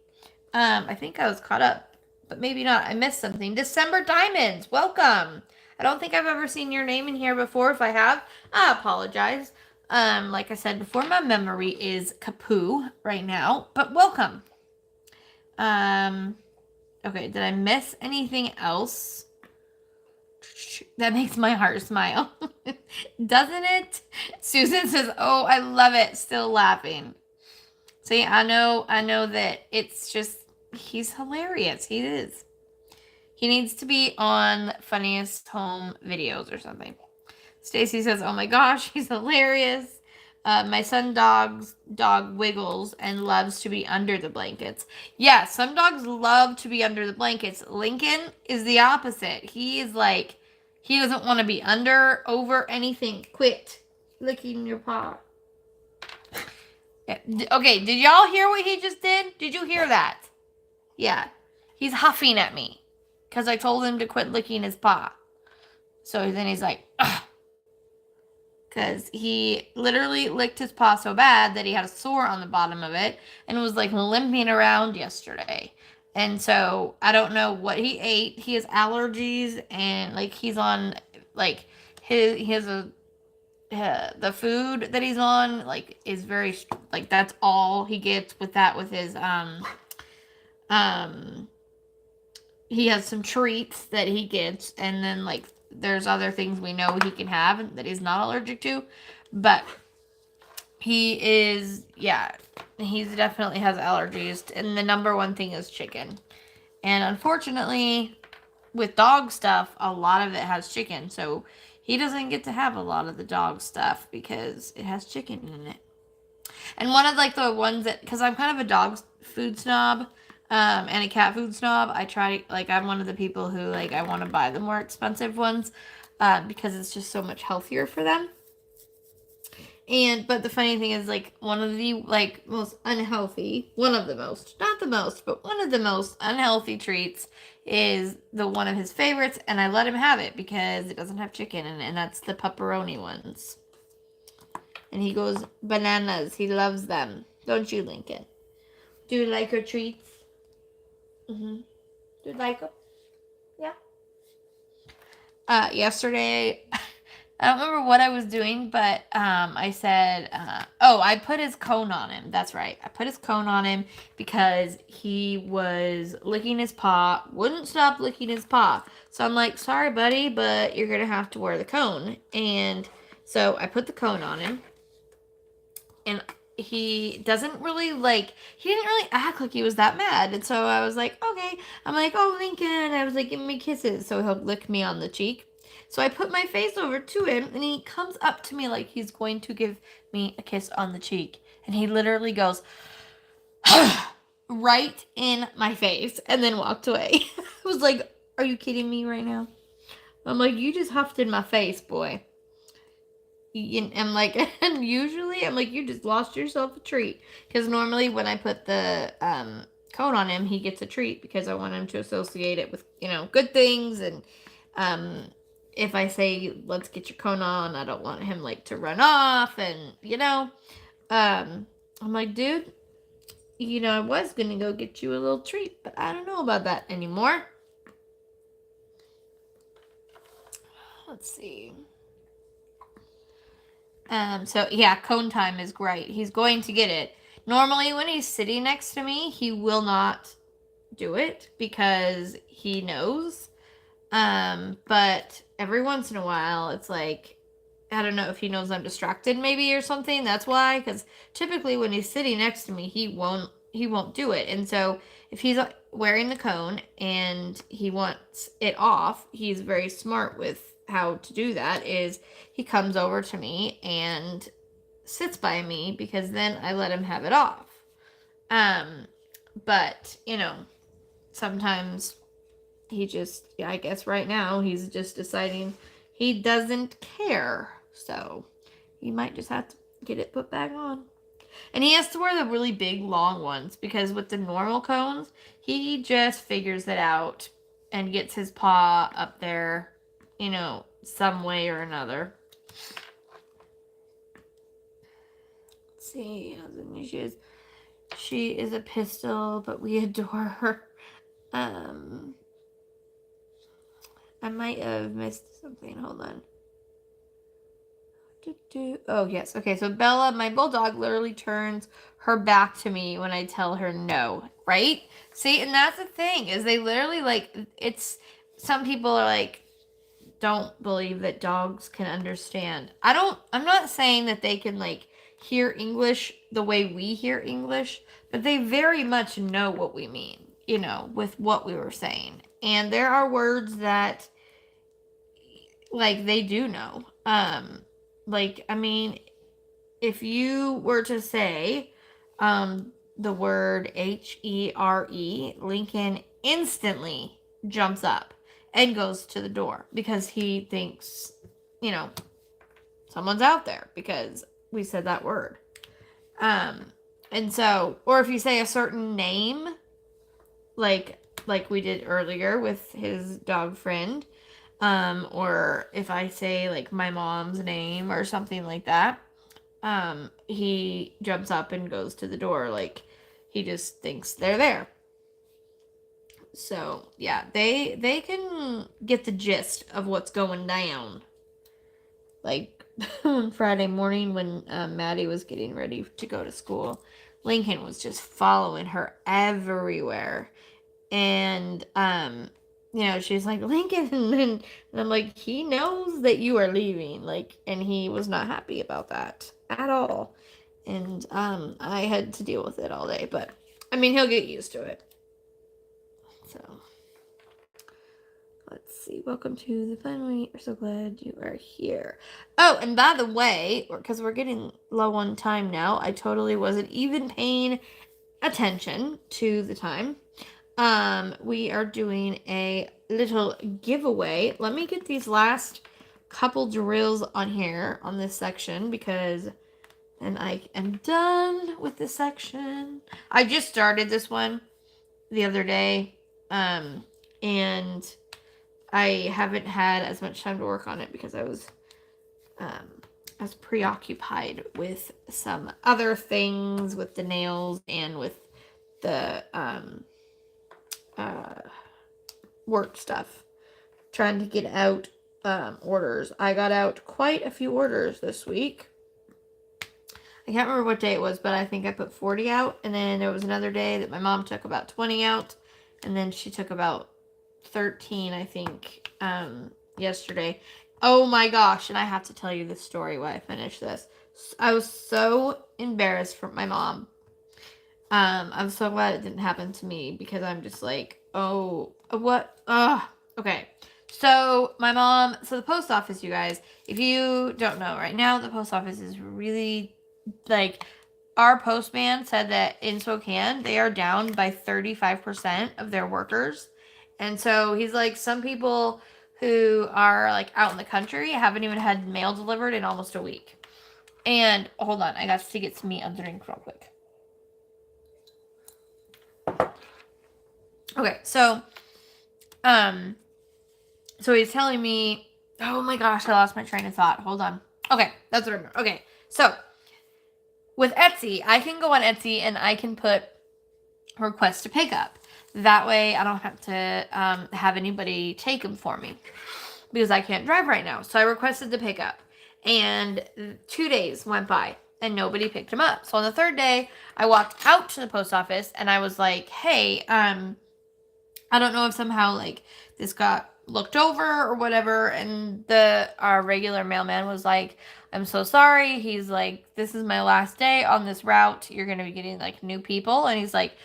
I think I was caught up, but maybe not. I missed something. December Diamonds, welcome. I don't think I've ever seen your name in here before. If I have, I apologize. Like I said before, my memory is kapoo right now, but welcome. Okay, did I miss anything else? That makes my heart smile. Doesn't it? Susan says, oh, I love it. Still laughing. See, I know that it's just, he's hilarious. He is. He needs to be on Funniest Home Videos or something. Stacy says, oh my gosh, he's hilarious. My son dog wiggles and loves to be under the blankets. Yeah, some dogs love to be under the blankets. Lincoln is the opposite. He is like, he doesn't want to be under, over, anything. Quit licking your paw. Yeah. Okay, did y'all hear what he just did? Did you hear that? Yeah. He's huffing at me because I told him to quit licking his paw. So then he's like, ugh. Because he literally licked his paw so bad that he had a sore on the bottom of it and was like limping around yesterday. And so I don't know what he ate. He has allergies and like he's on like he has a the food that he's on like is very like that's all he gets with that with his he has some treats that he gets and then like there's other things we know he can have that he's not allergic to, but he is, yeah, he definitely has allergies, and the number one thing is chicken. And unfortunately, with dog stuff, a lot of it has chicken, so he doesn't get to have a lot of the dog stuff because it has chicken in it. And one of like the ones that, because I'm kind of a dog food snob, and a cat food snob, I try, like, I'm one of the people who, like, I want to buy the more expensive ones, because it's just so much healthier for them. And, but the funny thing is, like, one of the, like, most unhealthy, one of the most, not the most, but one of the most unhealthy treats is the one of his favorites, and I let him have it because it doesn't have chicken in it, and that's the pepperoni ones. And he goes bananas. He loves them. Don't you, Lincoln? Do you like your treats? Mm-hmm. Do you like them? Yeah. Yesterday, I don't remember what I was doing, but I said, I put his cone on him. That's right. I put his cone on him because he was licking his paw, wouldn't stop licking his paw. So I'm like, sorry, buddy, but you're going to have to wear the cone. And so I put the cone on him. And he didn't really act like he was that mad. And so I was like, okay. I'm like, oh, Lincoln. I was like, give me kisses. So he'll lick me on the cheek. So I put my face over to him, and he comes up to me like he's going to give me a kiss on the cheek. And he literally goes, right in my face, and then walked away. I was like, are you kidding me right now? I'm like, you just huffed in my face, boy. I'm like, and usually I'm like, you just lost yourself a treat. Because normally when I put the coat on him, he gets a treat because I want him to associate it with, good things. And if I say, let's get your cone on, I don't want him like to run off. And, I'm like, dude, I was going to go get you a little treat, but I don't know about that anymore. Let's see. So yeah, cone time is great. He's going to get it. Normally when he's sitting next to me, he will not do it because he knows. But every once in a while, it's like, I don't know if he knows I'm distracted maybe or something. That's why, because typically when he's sitting next to me, he won't do it. And so if he's wearing the cone and he wants it off, he's very smart with how to do that. Is he comes over to me and sits by me because then I let him have it off. But sometimes he just, I guess right now he's just deciding he doesn't care. So he might just have to get it put back on. And he has to wear the really big long ones because with the normal cones, he just figures it out and gets his paw up there, some way or another. Let's see how new she is. She is a pistol, but we adore her. I might have missed something. Hold on. Oh, yes. Okay, so Bella, my bulldog, literally turns her back to me when I tell her no, right? See, and that's the thing, is they literally, some people are like, don't believe that dogs can understand. I'm not saying that they can, hear English the way we hear English, but they very much know what we mean, with what we were saying. And there are words that, they do know. If you were to say the word HERE, Lincoln instantly jumps up and goes to the door because he thinks, someone's out there because we said that word. And so, or if you say a certain name, like we did earlier with his dog friend, or if I say my mom's name or something like that, he jumps up and goes to the door. He just thinks they're there. So yeah, they can get the gist of what's going down. Friday morning when Maddie was getting ready to go to school, Lincoln was just following her everywhere. And she's like, Lincoln, and I'm like, he knows that you are leaving, and he was not happy about that at all. And I had to deal with it all day, but I mean, he'll get used to it. So let's see. Welcome to the fun. We are so glad you are here. Oh, and by the way, because we're getting low on time now, I totally wasn't even paying attention to the time. We are doing a little giveaway. Let me get these last couple drills on here on this section because then I am done with this section. I just started this one the other day, and I haven't had as much time to work on it because I was preoccupied with some other things with the nails and with the work stuff, trying to get out orders. I got out quite a few orders this week. I can't remember what day it was, but I think I put 40 out, and then there was another day that my mom took about 20 out, and then she took about 13, I think, yesterday. Oh my gosh, and I have to tell you this story while I finish this. I was so embarrassed for my mom. I'm so glad it didn't happen to me because I'm just like, oh, what? Okay. So the post office, you guys, if you don't know right now, the post office is really, our postman said that in Spokane, they are down by 35% of their workers. And so he's like, some people who are out in the country haven't even had mail delivered in almost a week. And hold on, I got to get some meat on the drink real quick. Okay, so he's telling me, oh my gosh, I lost my train of thought. Hold on. Okay, that's what I remember. Okay, so with Etsy, I can go on Etsy and I can put request to pick up. That way I don't have to have anybody take them for me because I can't drive right now. So I requested the pickup, and 2 days went by and nobody picked them up. So on the third day, I walked out to the post office and I was like, hey, I don't know if somehow like this got looked over or whatever, and our regular mailman was like, I'm so sorry. He's like, this is my last day on this route. You're gonna be getting like new people, and he's like,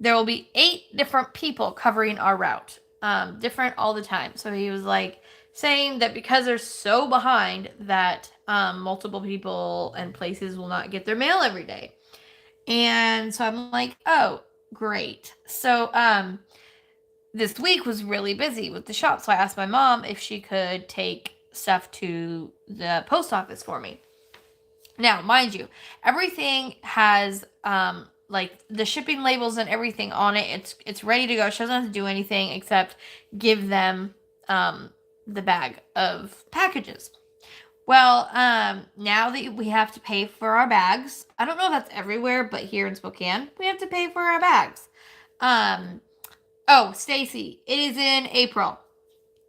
there will be 8 different people covering our route, different all the time. So he was like saying that because they're so behind that multiple people and places will not get their mail every day. And so I'm like, oh, great. So this week was really busy with the shop. So I asked my mom if she could take stuff to the post office for me. Now, mind you, everything has like the shipping labels and everything on it. It's ready to go. She doesn't have to do anything except give them the bag of packages. Well, now that we have to pay for our bags, I don't know if that's everywhere, but here in Spokane, we have to pay for our bags. Oh, Stacy, it is in April.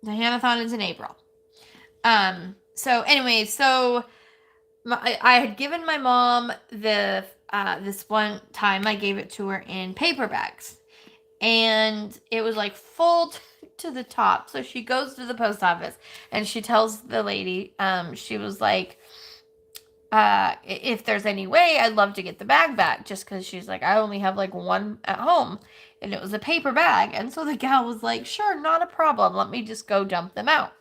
The Hand-a-thon is in April. So anyway, I had given my mom the this one time I gave it to her in paper bags, and it was like full to the top. So she goes to the post office and she tells the lady, she was like, if there's any way, I'd love to get the bag back, just because she's like, I only have like one at home, and it was a paper bag. And so the gal was like, sure, not a problem. Let me just go dump them out.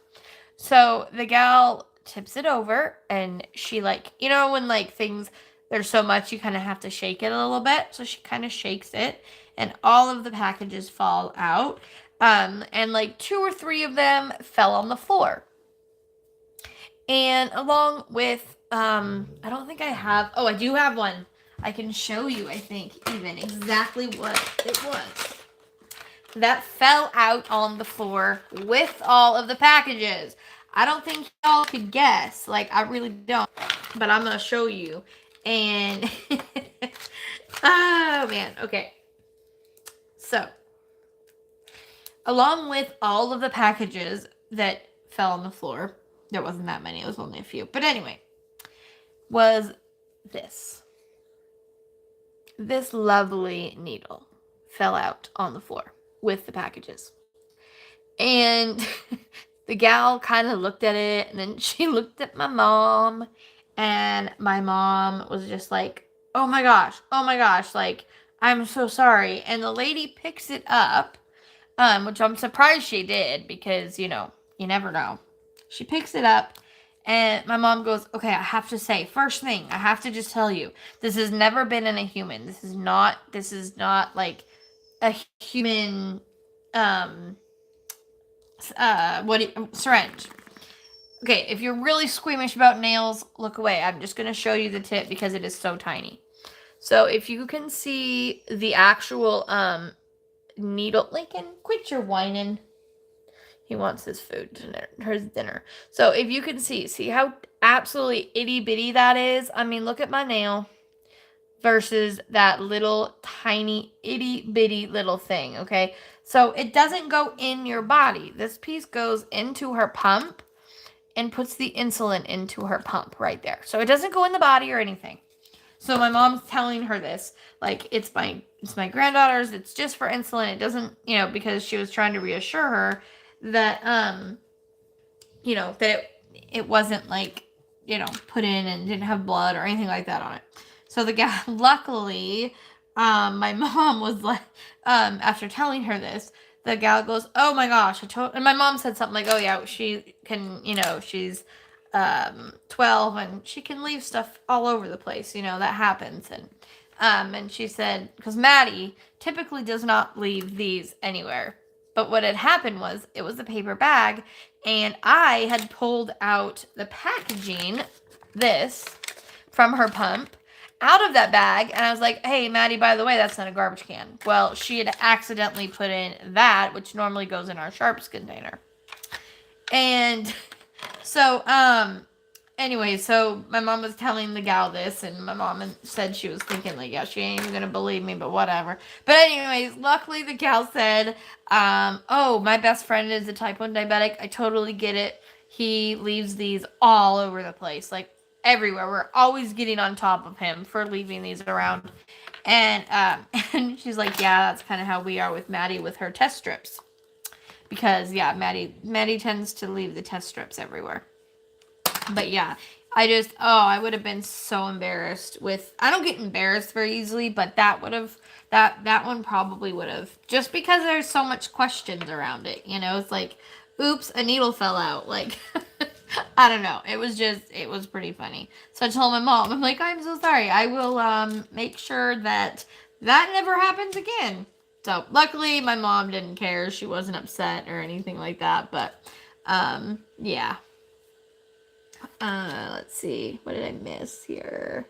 So the gal tips it over, and she like, you know, when like things, there's so much, you kind of have to shake it a little bit. So she kind of shakes it, and all of the packages fall out. And like 2 or 3 of them fell on the floor. And along with, I don't think I have, oh, I do have one. I can show you, I think, even exactly what it was that fell out on the floor with all of the packages. I don't think y'all could guess. Like, I really don't. But I'm going to show you. And, oh, man. Okay. So, along with all of the packages that fell on the floor, there wasn't that many. It was only a few. But anyway, was this. This lovely needle fell out on the floor with the packages. And the gal kind of looked at it, and then she looked at my mom, and my mom was just like, oh my gosh, like, I'm so sorry. And the lady picks it up, which I'm surprised she did, because, you know, you never know. She picks it up, and my mom goes, okay, I have to say, first thing, I have to just tell you, this has never been in a human. This is not like a human, syringe. Okay, if you're really squeamish about nails, look away. I'm just going to show you the tip because it is so tiny. So if you can see the actual, needle, Lincoln, quit your whining. He wants his food, his dinner. So if you can see how absolutely itty bitty that is. I mean, look at my nail versus that little tiny itty bitty little thing, okay? So it doesn't go in your body. This piece goes into her pump and puts the insulin into her pump right there. So it doesn't go in the body or anything. So my mom's telling her this, like, it's my granddaughter's, it's just for insulin. It doesn't, you know, because she was trying to reassure her that, you know, that it wasn't like, you know, put in and didn't have blood or anything like that on it. So the guy, luckily, my mom was like, after telling her this, the gal goes, oh my gosh, and my mom said something like, oh yeah, she can, you know, she's 12 and she can leave stuff all over the place, you know, that happens. And she said, because Maddie typically does not leave these anywhere. But what had happened was, it was a paper bag, and I had pulled out the packaging, this, from her pump, out of that bag, and I was like, hey, Maddie, by the way, that's not a garbage can. Well, she had accidentally put in that, which normally goes in our sharps container. And so, anyway, so my mom was telling the gal this, and my mom said she was thinking, like, yeah, she ain't even gonna believe me, but whatever. But anyways, luckily the gal said, oh, my best friend is a type 1 diabetic. I totally get it. He leaves these all over the place, like everywhere. We're always getting on top of him for leaving these around. And and she's like, yeah, that's kind of how we are with Maddie with her test strips. Because yeah, Maddie tends to leave the test strips everywhere. But yeah, I would have been so embarrassed with, I don't get embarrassed very easily, but that would have, that one probably would have, just because there's so much questions around it, you know, it's like, oops, a needle fell out, like, I don't know, it was pretty funny. So I told my mom, I'm like, I'm so sorry, I will, make sure that that never happens again. So luckily my mom didn't care, she wasn't upset or anything like that, but, yeah. Let's see. What did I miss here?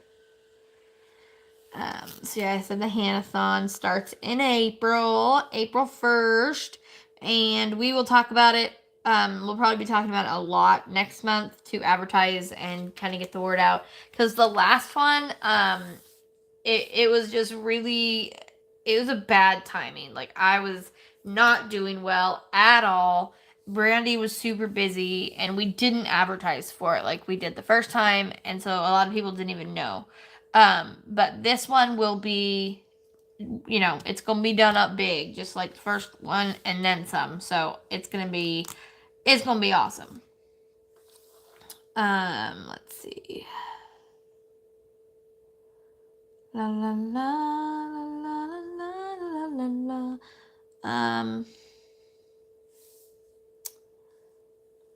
So yeah, I said the Hand-a-thon starts in April 1st, and we will talk about it. We'll probably be talking about it a lot next month to advertise and kind of get the word out. Because the last one, it was just really, it was a bad timing. Like, I was not doing well at all. Brandy was super busy, and we didn't advertise for it like we did the first time, and so a lot of people didn't even know. But this one will be, you know, it's gonna be done up big, just like the first one and then some. So it's gonna be awesome. Let's see. La la la la la la la la.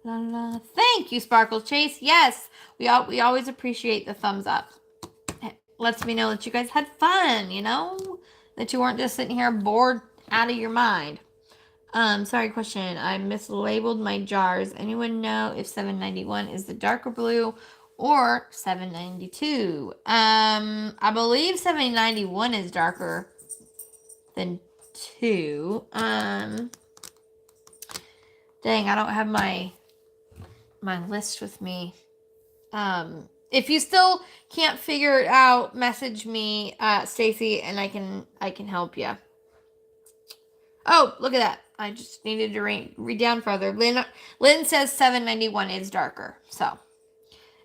La la. Thank you, Sparkles Chase. Yes, we always appreciate the thumbs up. It lets me know that you guys had fun. You know, that you weren't just sitting here bored out of your mind. Sorry, question. I mislabeled my jars. Anyone know if 791 is the darker blue or 792? I believe 791 is darker than 2. Dang, I don't have my list with me. If you still can't figure it out, message me, Stacy, and I can help you. Oh, look at that. I just needed to read down further. Lynn says 791 is darker. So,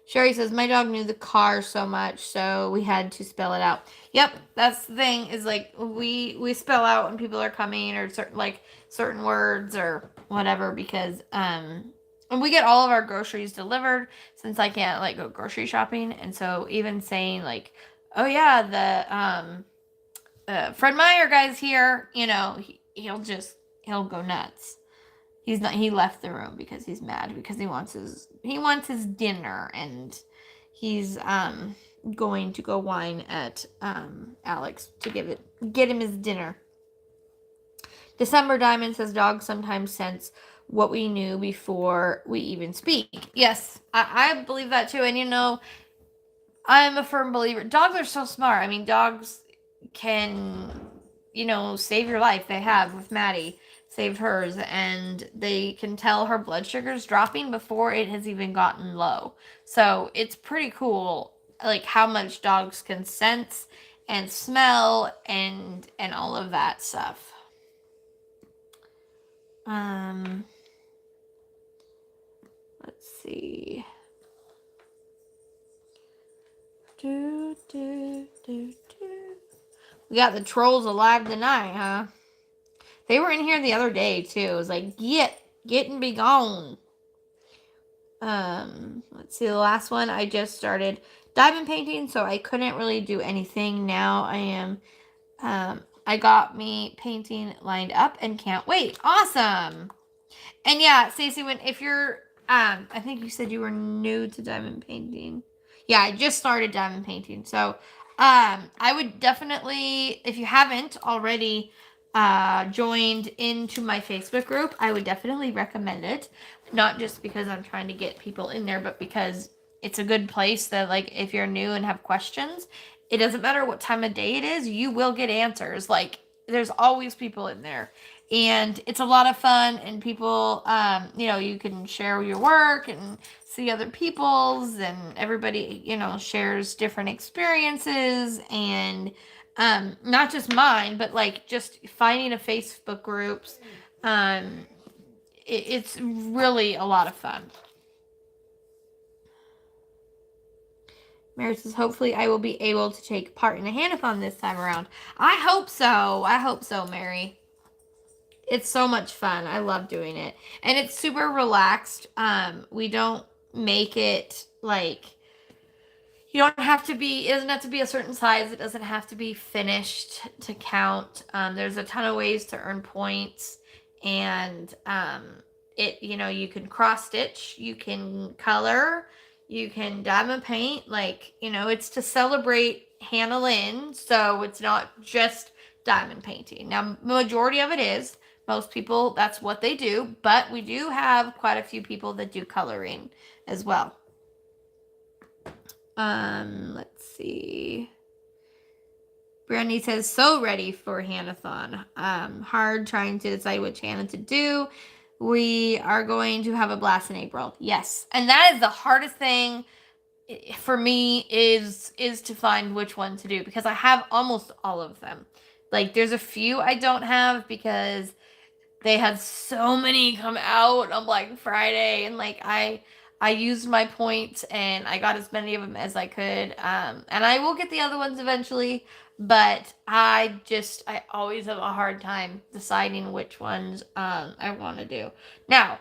Sherry says, my dog knew the car so much, so we had to spell it out. Yep, that's the thing, is like, we spell out when people are coming, or certain words or whatever, because, and we get all of our groceries delivered, since I can't, like, go grocery shopping, and so even saying, like, oh yeah, the, Fred Meyer guy's here, you know, he'll go nuts. He left the room because he's mad, because he wants his dinner, and he's going to go whine at Alex to get him his dinner. December Diamond says dogs sometimes sense what we knew before we even speak. Yes, I believe that too. And you know, I'm a firm believer. Dogs are so smart. I mean, dogs can, you know, save your life. They have with Maddie, saved hers, and they can tell her blood sugar's dropping before it has even gotten low. So it's pretty cool, like, how much dogs can sense and smell and all of that stuff. Let's see. We got the trolls alive tonight, huh? They were in here the other day too. It was like, get and be gone. Let's see, the last one, I just started diamond painting, so I couldn't really do anything. Now I am, I got me painting lined up and can't wait. Awesome. And yeah, Stacey, if you're, I think you said you were new to diamond painting. Yeah, I just started diamond painting. So, I would definitely, if you haven't already, joined into my Facebook group, I would definitely recommend it. Not just because I'm trying to get people in there, but because it's a good place that, like, if you're new and have questions, it doesn't matter what time of day it is, you will get answers. Like, there's always people in there. And it's a lot of fun, and people, you know, you can share your work and see other people's, and everybody, you know, shares different experiences, and not just mine, but like just finding a Facebook groups. It's really a lot of fun. Mary says, hopefully I will be able to take part in a hand-a-thon this time around. I hope so. I hope so, Mary. It's so much fun. I love doing it. And it's super relaxed. We don't make it like, you don't have to be, it doesn't have to be a certain size. It doesn't have to be finished to count. There's a ton of ways to earn points. And you can cross stitch, you can color, you can diamond paint. Like, it's to celebrate Hannah Lynn. So it's not just diamond painting. Now, majority of it is. Most people, that's what they do. But we do have quite a few people that do coloring as well. Let's see. Brandy says, so ready for Hand-a-thon. Hard trying to decide which Hannah to do. We are going to have a blast in April. Yes. And that is the hardest thing for me is to find which one to do, because I have almost all of them. Like, there's a few I don't have because they had so many come out on Black Friday, and like I used my points and I got as many of them as I could. And I will get the other ones eventually, but I always have a hard time deciding which ones I want to do. Now,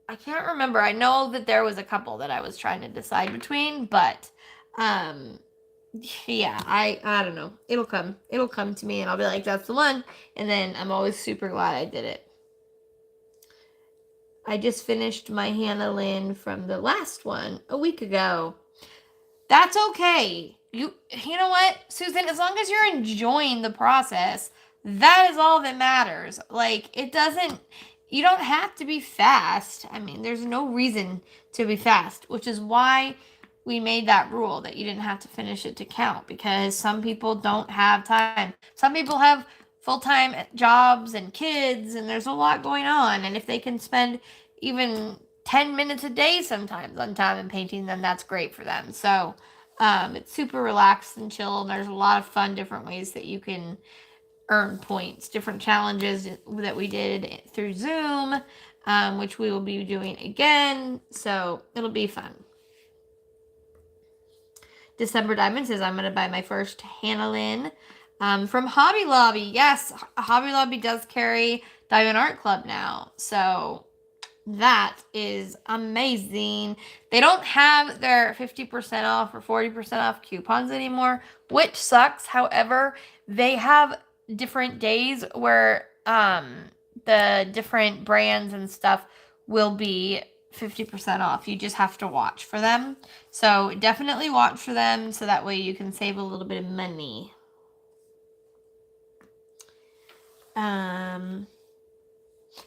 I can't remember. I know that there was a couple that I was trying to decide between, but yeah, I don't know. It'll come to me and I'll be like, that's the one. And then I'm always super glad I did it. I just finished my Hannah Lynn from the last one a week ago. That's okay. You know what, Susan? As long as you're enjoying the process, that is all that matters. Like, you don't have to be fast. I mean, there's no reason to be fast, which is why we made that rule that you didn't have to finish it to count, because some people don't have time. Some people have full-time jobs and kids, and there's a lot going on. And if they can spend even 10 minutes a day sometimes on time and painting, then that's great for them. So it's super relaxed and chill, and there's a lot of fun different ways that you can earn points, different challenges that we did through Zoom, which we will be doing again. So it'll be fun. December Diamond says, I'm going to buy my first Hannah Lynn from Hobby Lobby. Yes, Hobby Lobby does carry Diamond Art Club now. So that is amazing. They don't have their 50% off or 40% off coupons anymore, which sucks. However, they have different days where the different brands and stuff will be 50% off. You just have to watch for them. So definitely watch for them so that way you can save a little bit of money.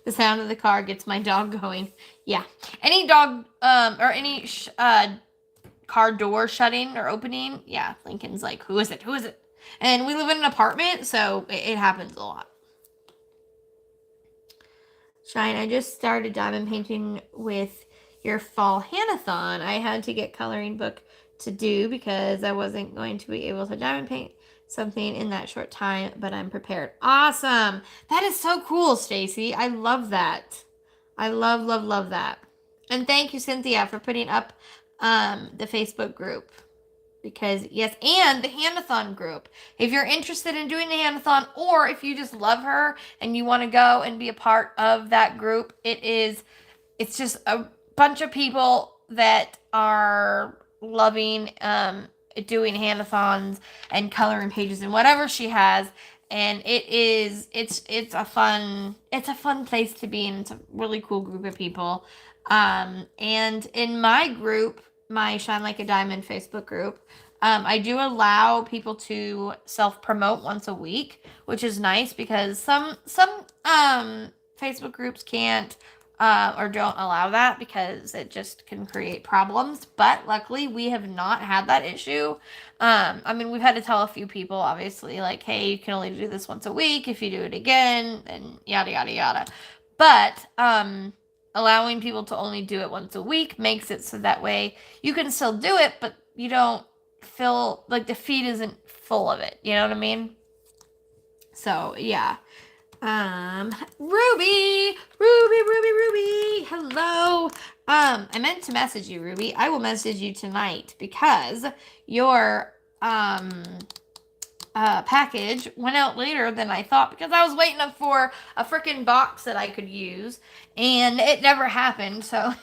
The sound of the car gets my dog going. Yeah. Any dog or any car door shutting or opening, yeah, Lincoln's like, who is it? Who is it? And we live in an apartment, so it happens a lot. Shine, I just started diamond painting with your fall Hand-a-thon. I had to get coloring book to do because I wasn't going to be able to diamond paint something in that short time, but I'm prepared. Awesome. That is so cool, Stacy. I love that. I love that. And thank you, Cynthia, for putting up the Facebook group. Because, yes, and the Hand-a-thon group. If you're interested in doing the Hand-a-thon, or if you just love her and you want to go and be a part of that group, it's just a bunch of people that are loving doing Hand-a-thons and coloring pages and whatever she has. And it's a fun place to be in. It's a really cool group of people. And in my group, my Shine Like a Diamond Facebook group, I do allow people to self-promote once a week, which is nice because some Facebook groups can't or don't allow that because it just can create problems. But luckily, we have not had that issue. I mean, we've had to tell a few people, obviously, like, hey, you can only do this once a week. If you do it again, then yada, yada, yada. But allowing people to only do it once a week makes it so that way you can still do it, but you don't feel like the feed isn't full of it. You know what I mean? So, yeah. Ruby, Ruby. Hello. I meant to message you, Ruby. I will message you tonight because your package went out later than I thought because I was waiting for a freaking box that I could use and it never happened. So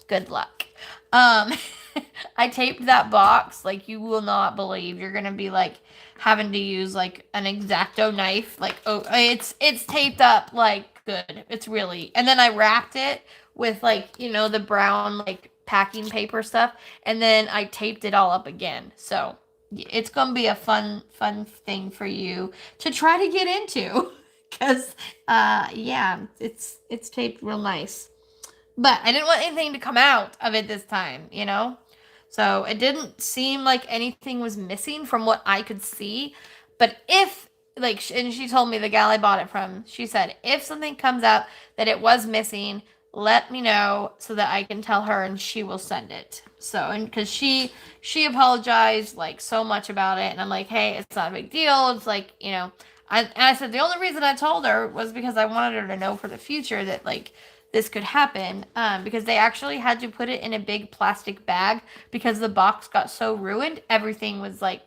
good luck. I taped that box like you will not believe. You're gonna be like having to use like an X-Acto knife. Like, oh, it's taped up like good. It's really. And then I wrapped it with like the brown like packing paper stuff, and then I taped it all up again. So it's gonna be a fun thing for you to try to get into, because yeah, it's taped real nice. But I didn't want anything to come out of it this time, So it didn't seem like anything was missing from what I could see. But if, like, and she told me, the gal I bought it from, she said, if something comes out that it was missing, let me know so that I can tell her and she will send it. So, and because she apologized like so much about it. And I'm like, hey, it's not a big deal. It's like, I said the only reason I told her was because I wanted her to know for the future that like this could happen, because they actually had to put it in a big plastic bag because the box got so ruined. Everything was like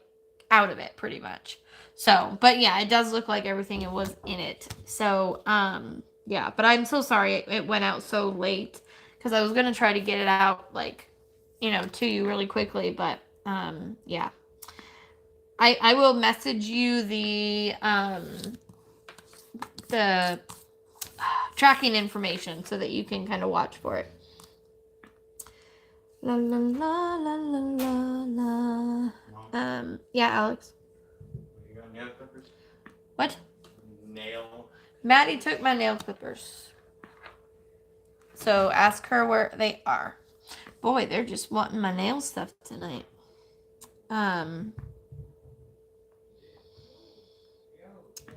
out of it pretty much. So, but yeah, it does look like everything was in it. So, yeah, but I'm so sorry it went out so late because I was going to try to get it out like, to you really quickly. But, yeah, I will message you the tracking information so that you can kind of watch for it. La la la la la la la. Yeah, Alex. You got nail clippers? What? Nail. Maddie took my nail clippers. So ask her where they are. Boy, they're just wanting my nail stuff tonight.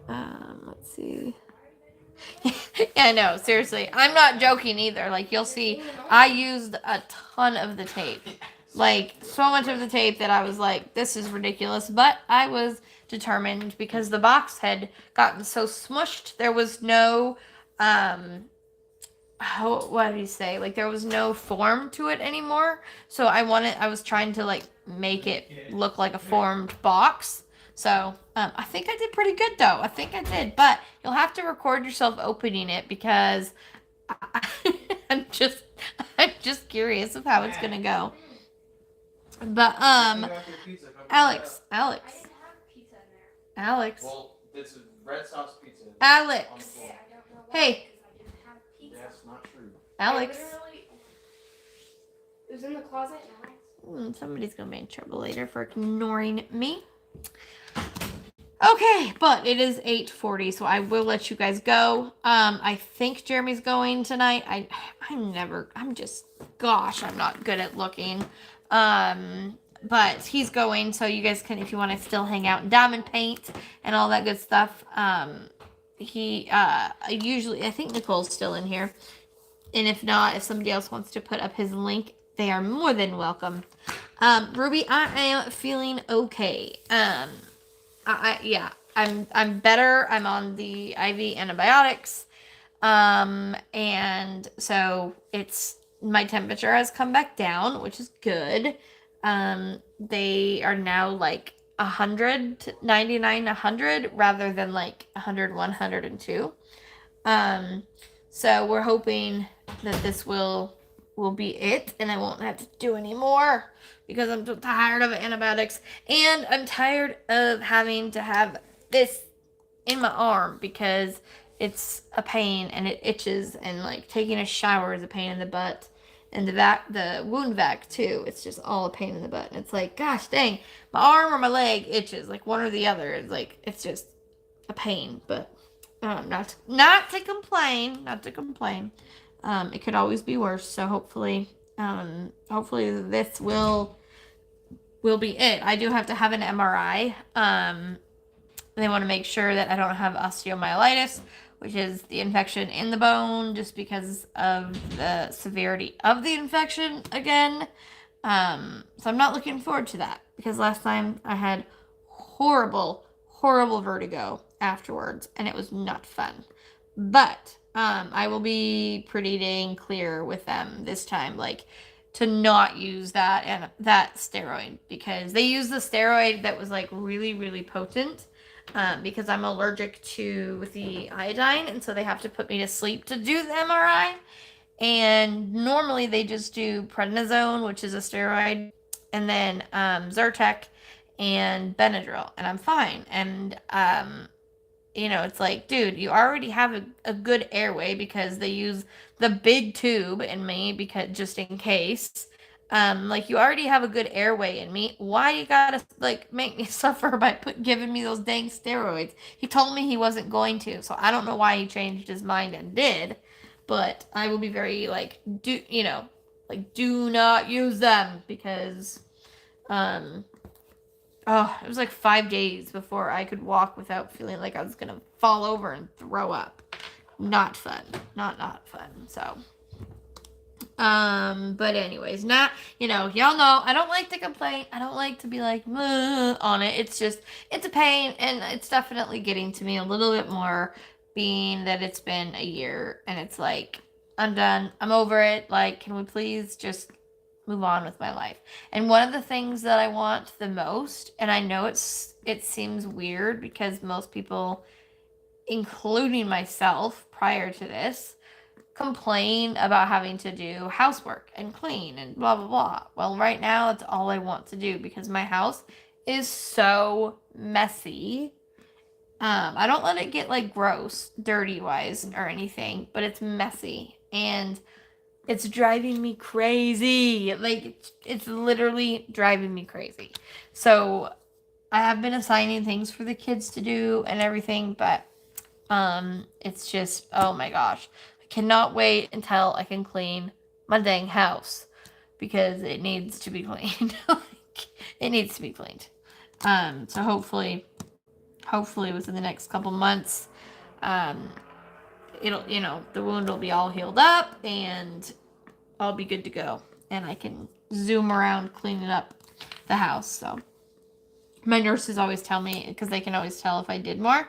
Let's see. Yeah, no, seriously. I'm not joking either. Like, you'll see, I used a ton of the tape. Like, so much of the tape that I was like, this is ridiculous. But I was determined because the box had gotten so smushed. There was no, what do you say? Like, there was no form to it anymore. So I was trying to, like, make it look like a formed box. So, I think I did pretty good, though. I think I did. But you'll have to record yourself opening it because I'm just curious of how it's going to go. But, Alex. I didn't have pizza in there. Alex. Well, it's a red sauce pizza. Alex. On the floor. I don't know why, Hey. because I didn't have pizza. That's not true. Alex. It was in the closet and Somebody's going to be in trouble later for ignoring me. Okay, but it is 8:40, so I will let you guys go. I think Jeremy's going tonight. I'm not good at looking. But he's going, so you guys can, if you want to still hang out and diamond paint and all that good stuff. I think Nicole's still in here. And if not, if somebody else wants to put up his link, they are more than welcome. Ruby, I am feeling okay. I'm better. I'm on the IV antibiotics. And so my temperature has come back down, which is good. They are now like 100, 99, 100 rather than like 100, 102. So we're hoping that this will be it and I won't have to do any more because I'm so tired of antibiotics and I'm tired of having to have this in my arm because it's a pain and it itches and like taking a shower is a pain in the butt. And the wound vac too. It's just all a pain in the butt. And it's like, gosh dang, my arm or my leg itches, like one or the other. It's like, it's just a pain. But not to complain. It could always be worse. So hopefully this will be it. I do have to have an MRI. They want to make sure that I don't have osteomyelitis, which is the infection in the bone, just because of the severity of the infection again. So I'm not looking forward to that because last time I had horrible horrible vertigo afterwards, and it was not fun. But I will be pretty dang clear with them this time, like to not use that and that steroid, because they use the steroid that was like really, really potent. Because I'm allergic to the iodine, and so they have to put me to sleep to do the MRI. And normally they just do prednisone, which is a steroid, and then Zyrtec and Benadryl, and I'm fine. And it's like, dude, you already have a good airway because they use the big tube in me because just in case. Like you already have a good airway in me. Why you gotta like make me suffer by giving me those dang steroids? He told me he wasn't going to, so I don't know why he changed his mind and did. But I will be very like do not use them because it was like 5 days before I could walk without feeling like I was gonna fall over and throw up. Not fun. Not fun. So but anyways, y'all know I don't like to complain. I don't like to be like on it. It's a pain, and it's definitely getting to me a little bit more, being that it's been a year and it's like I'm done. I'm over it. Like, can we please just move on with my life? And one of the things that I want the most, and I know it seems weird because most people, including myself prior to this, complain about having to do housework and clean and blah blah blah. Well, right now it's all I want to do because my house is so messy. I don't let it get like gross, dirty wise or anything, but it's messy and it's driving me crazy. Like it's literally driving me crazy. So I have been assigning things for the kids to do and everything, but it's just, oh my gosh. I cannot wait until I can clean my dang house because it needs to be cleaned. Like, it needs to be cleaned. So hopefully within the next couple months, it'll, the wound will be all healed up and I'll be good to go. And I can zoom around cleaning up the house. So my nurses always tell me, because they can always tell if I did more,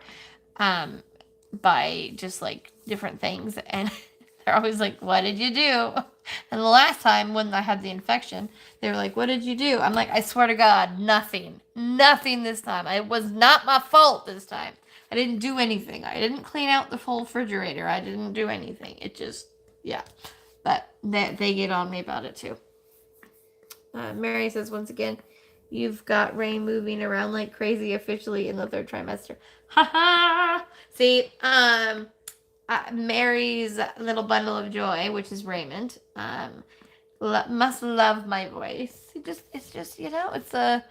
by just like different things, and they're always like, what did you do? And the last time when I had the infection, they were like, what did you do? I'm like, I swear to God, nothing this time. It was not my fault this time. I didn't do anything. I didn't clean out the full refrigerator. I didn't do anything. It just, yeah. But they get on me about it too. Mary says, once again, you've got Ray moving around like crazy officially in the third trimester. Ha ha! See, Mary's little bundle of joy, which is Raymond, must love my voice. It's just, it's a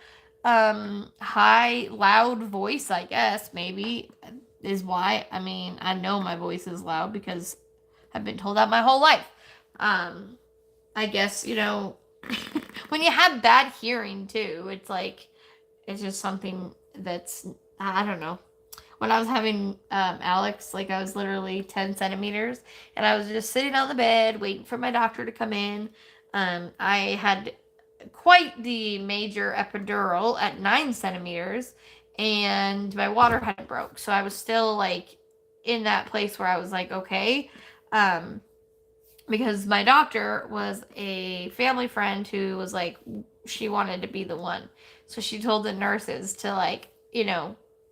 high, loud voice, I guess, maybe, is why. I mean, I know my voice is loud because I've been told that my whole life. I guess, when you have bad hearing too, it's like, it's just something that's, I don't know. When I was having Alex, like I was literally 10 centimeters and I was just sitting on the bed waiting for my doctor to come in. I had quite the major epidural at 9 centimeters and my water had broke. So I was still like in that place where I was like, okay. Because my doctor was a family friend who was like, she wanted to be the one. So she told the nurses to like,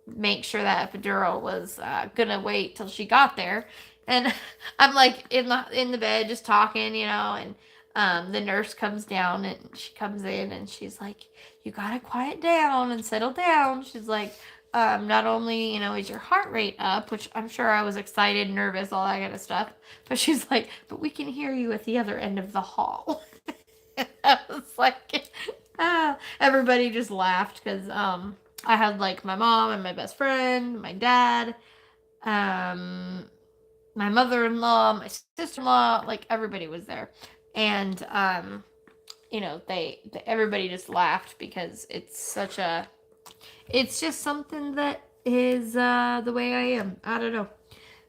make sure that epidural was gonna wait till she got there. And I'm like in the bed just talking, and the nurse comes down and she comes in and she's like, you gotta quiet down and settle down. She's like, not only, is your heart rate up, which I'm sure I was excited, nervous, all that kind of stuff, but she's like, but we can hear you at the other end of the hall. I was like, everybody just laughed because I had like my mom and my best friend, my dad, my mother-in-law, my sister-in-law, like everybody was there. And everybody just laughed because it's just something that is the way I am. I don't know.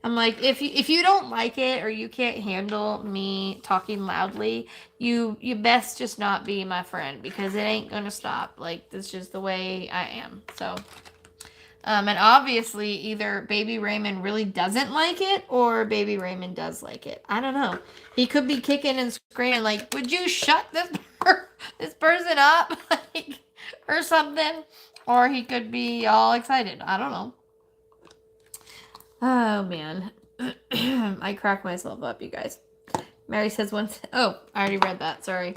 I'm like, if you don't like it or you can't handle me talking loudly, you best just not be my friend because it ain't gonna stop. Like, that's just the way I am. So, And obviously either Baby Raymond really doesn't like it or Baby Raymond does like it. I don't know. He could be kicking and screaming like, would you shut this person up? Like, or something. Or he could be all excited. I don't know. Oh, man. I crack myself up, you guys. Mary says once. Oh, I already read that. Sorry.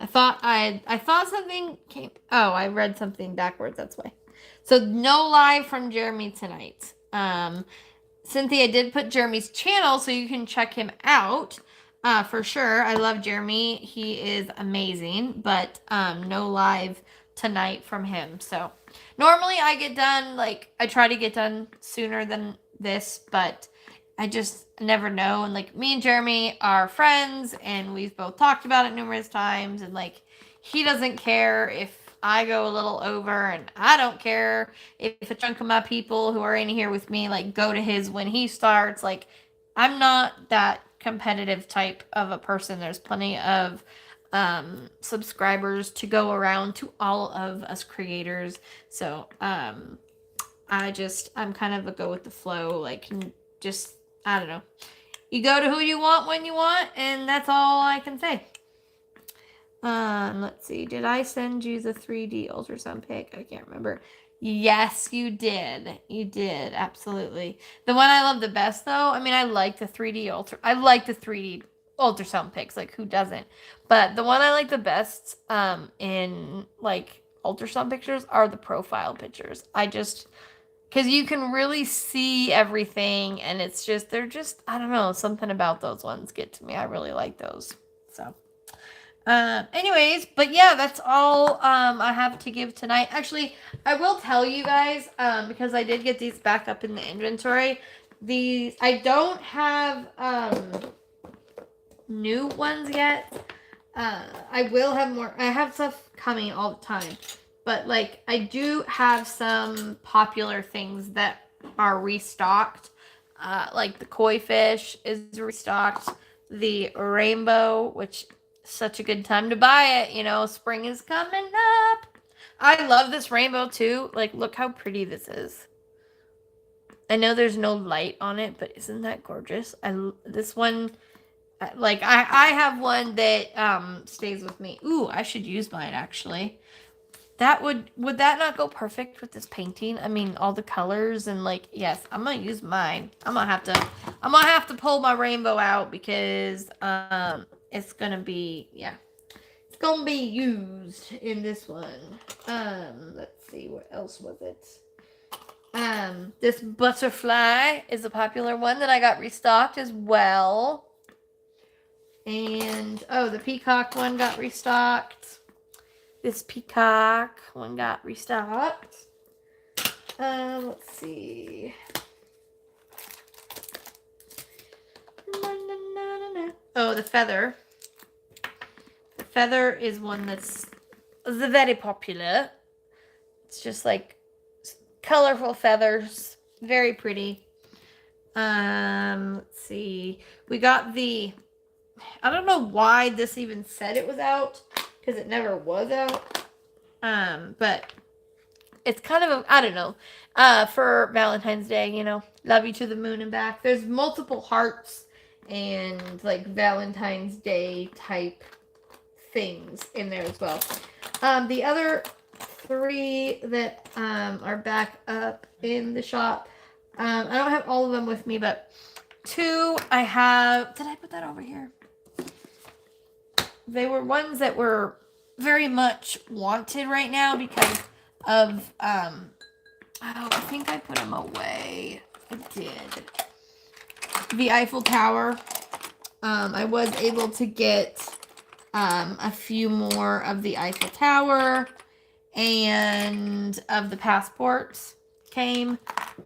I thought something came. Oh, I read something backwards. That's why. So no live from Jeremy tonight. Cynthia did put Jeremy's channel, so you can check him out. For sure. I love Jeremy. He is amazing. But no live tonight from him. So normally I get done, like, I try to get done sooner than this, but I just never know. And like, me and Jeremy are friends, and we've both talked about it numerous times. And like, he doesn't care if I go a little over, and I don't care if a chunk of my people who are in here with me like go to his when he starts. Like, I'm not that competitive type of a person. There's plenty of subscribers to go around to all of us creators. So I'm kind of a go with the flow, like, just, I don't know. You go to who you want when you want, and that's all I can say. Let's see. Did I send you the 3D ultrasound pic? I can't remember. Yes, you did. You did, absolutely. The one I love the best, though. I mean, I like the 3D ultrasound pics. Like, who doesn't? But the one I like the best, in like ultrasound pictures are the profile pictures. Because you can really see everything, and they're just, I don't know, something about those ones get to me. I really like those. So, anyways, but yeah, that's all I have to give tonight. Actually, I will tell you guys, because I did get these back up in the inventory. I don't have new ones yet. I will have more. I have stuff coming all the time. But, like, I do have some popular things that are restocked. Like the koi fish is restocked. The rainbow, which is such a good time to buy it. You know, spring is coming up. I love this rainbow, too. Like, look how pretty this is. I know there's no light on it, but isn't that gorgeous? This one, like, I have one that stays with me. Ooh, I should use mine, actually. Would that not go perfect with this painting? I mean, all the colors and, like, yes, I'm gonna use mine. I'm gonna have to pull my rainbow out because it's gonna be, yeah, it's gonna be used in this one. Let's see, what else was it? This butterfly is a popular one that I got restocked as well. And the peacock one got restocked. This peacock one got restocked. Let's see. Oh, the feather. The feather is one that's very popular. It's just like colorful feathers. Very pretty. Let's see. We got I don't know why this even said it was out, because it never was out. But it's kind of I don't know, for Valentine's Day, you know, love you to the moon and back. There's multiple hearts and like Valentine's Day type things in there as well. The other 3 that are back up in the shop, I don't have all of them with me, but 2 I have. Did I put that over here? They were ones that were very much wanted right now because of I think I put them away. I did. The Eiffel Tower. I was able to get a few more of the Eiffel Tower, and of the passports came.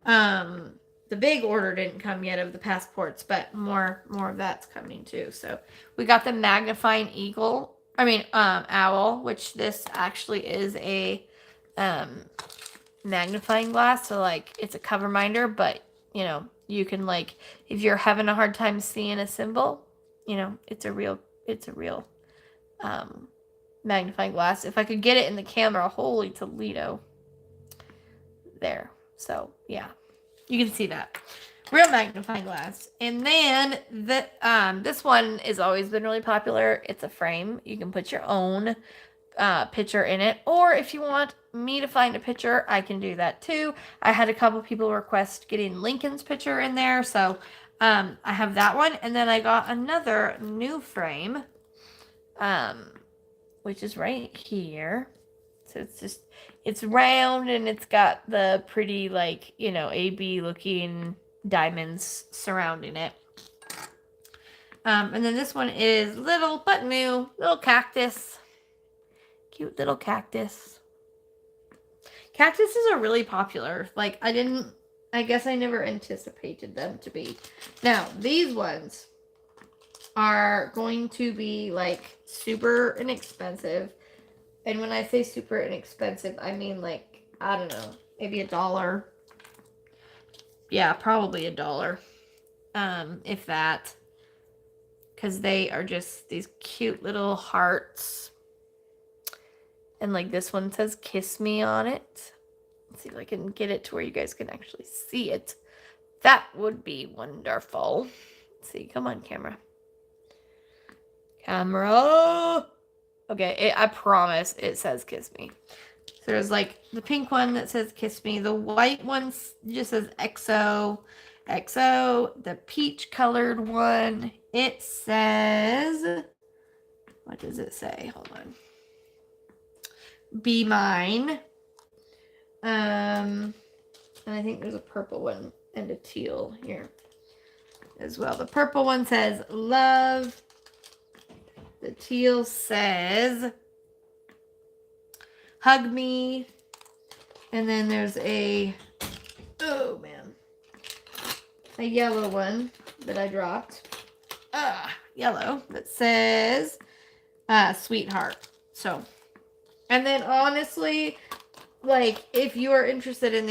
The big order didn't come yet of the passports, but more of that's coming too. So we got the magnifying owl, which this actually is a magnifying glass. So like, it's a cover minder, but you know, you can, like, if you're having a hard time seeing a symbol, you know, it's a real magnifying glass. If I could get it in the camera, holy Toledo. There. So yeah, you can see that. Real magnifying glass. And then this one has always been really popular. It's a frame. You can put your own picture in it, or if you want me to find a picture, I can do that too. I had a couple people request getting Lincoln's picture in there, so I have that one. And then I got another new frame, which is right here. So it's round and it's got the pretty, like, you know, AB looking diamonds surrounding it. And then this one is little but new, little cactus. Cute little cactus. Cactuses are really popular. Like, I guess I never anticipated them to be. Now, these ones are going to be, like, super inexpensive. And when I say super inexpensive, I mean, like, I don't know, maybe $1. Yeah, probably $1. If that. Because they are just these cute little hearts. And, like, this one says "Kiss Me" on it. Let's see if I can get it to where you guys can actually see it. That would be wonderful. Let's see, come on, camera. Camera! Okay, I promise it says "Kiss Me." So there's, like, the pink one that says "Kiss Me." The white one just says XO. XO. The peach colored one, it says... What does it say? Hold on. Be Mine. And I think there's a purple one and a teal here as well. The purple one says love. The teal says hug me. And then there's a, oh man, a yellow one that I dropped. Yellow, that says sweetheart. So, and then honestly, like, if you are interested in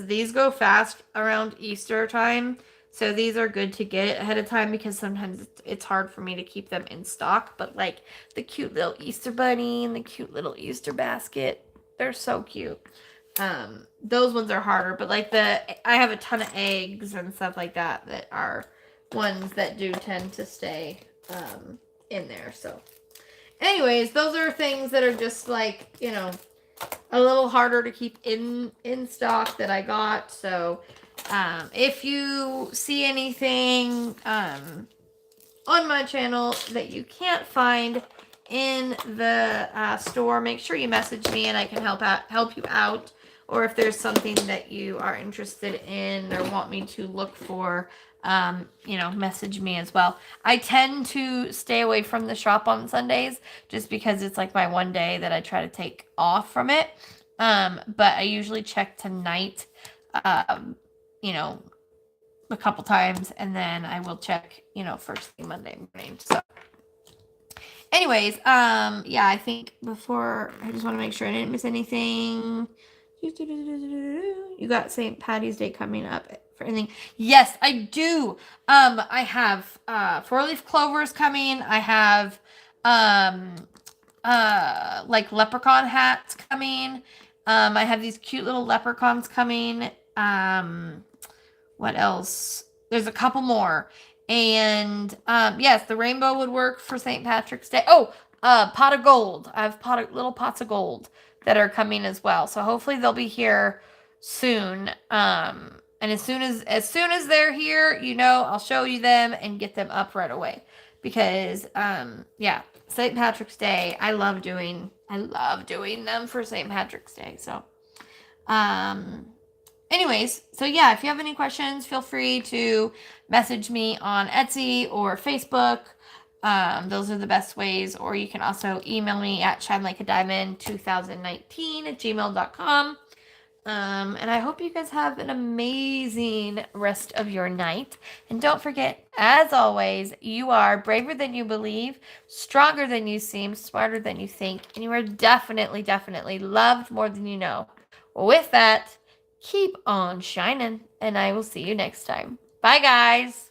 these go fast around Easter time. So these are good to get ahead of time because sometimes it's hard for me to keep them in stock. But, like, the cute little Easter bunny and the cute little Easter basket, they're so cute. Those ones are harder. But, like, I have a ton of eggs and stuff like that that are ones that do tend to stay in there. So, anyways, those are things that are just, like, you know, a little harder to keep in stock that I got. So if you see anything on my channel that you can't find in the store, make sure you message me and I can help you out. Or if there's something that you are interested in or want me to look for, you know, message me as well. I tend to stay away from the shop on Sundays just because it's, like, my one day that I try to take off from it. But I usually check tonight, you know, a couple times, and then I will check, you know, first thing Monday morning. So, anyways, yeah, I think before, I just want to make sure I didn't miss anything. You got St. Patty's Day coming up for anything? Yes, I do. I have 4-leaf clovers coming. I have like leprechaun hats coming. I have these cute little leprechauns coming. What else? There's a couple more. And yes, the rainbow would work for St. Patrick's Day. Oh, pot of gold. I have little pots of gold that are coming as well. So hopefully they'll be here soon. And as soon as they're here, you know, I'll show you them and get them up right away. Because yeah, St. Patrick's Day, I love doing them for St. Patrick's Day. So anyways, so yeah, if you have any questions, feel free to message me on Etsy or Facebook. Those are the best ways. Or you can also email me at shinelikeadiamond2019@gmail.com. And I hope you guys have an amazing rest of your night. And don't forget, as always, you are braver than you believe, stronger than you seem, smarter than you think, and you are definitely, definitely loved more than you know. With that, keep on shining, and I will see you next time. Bye, guys.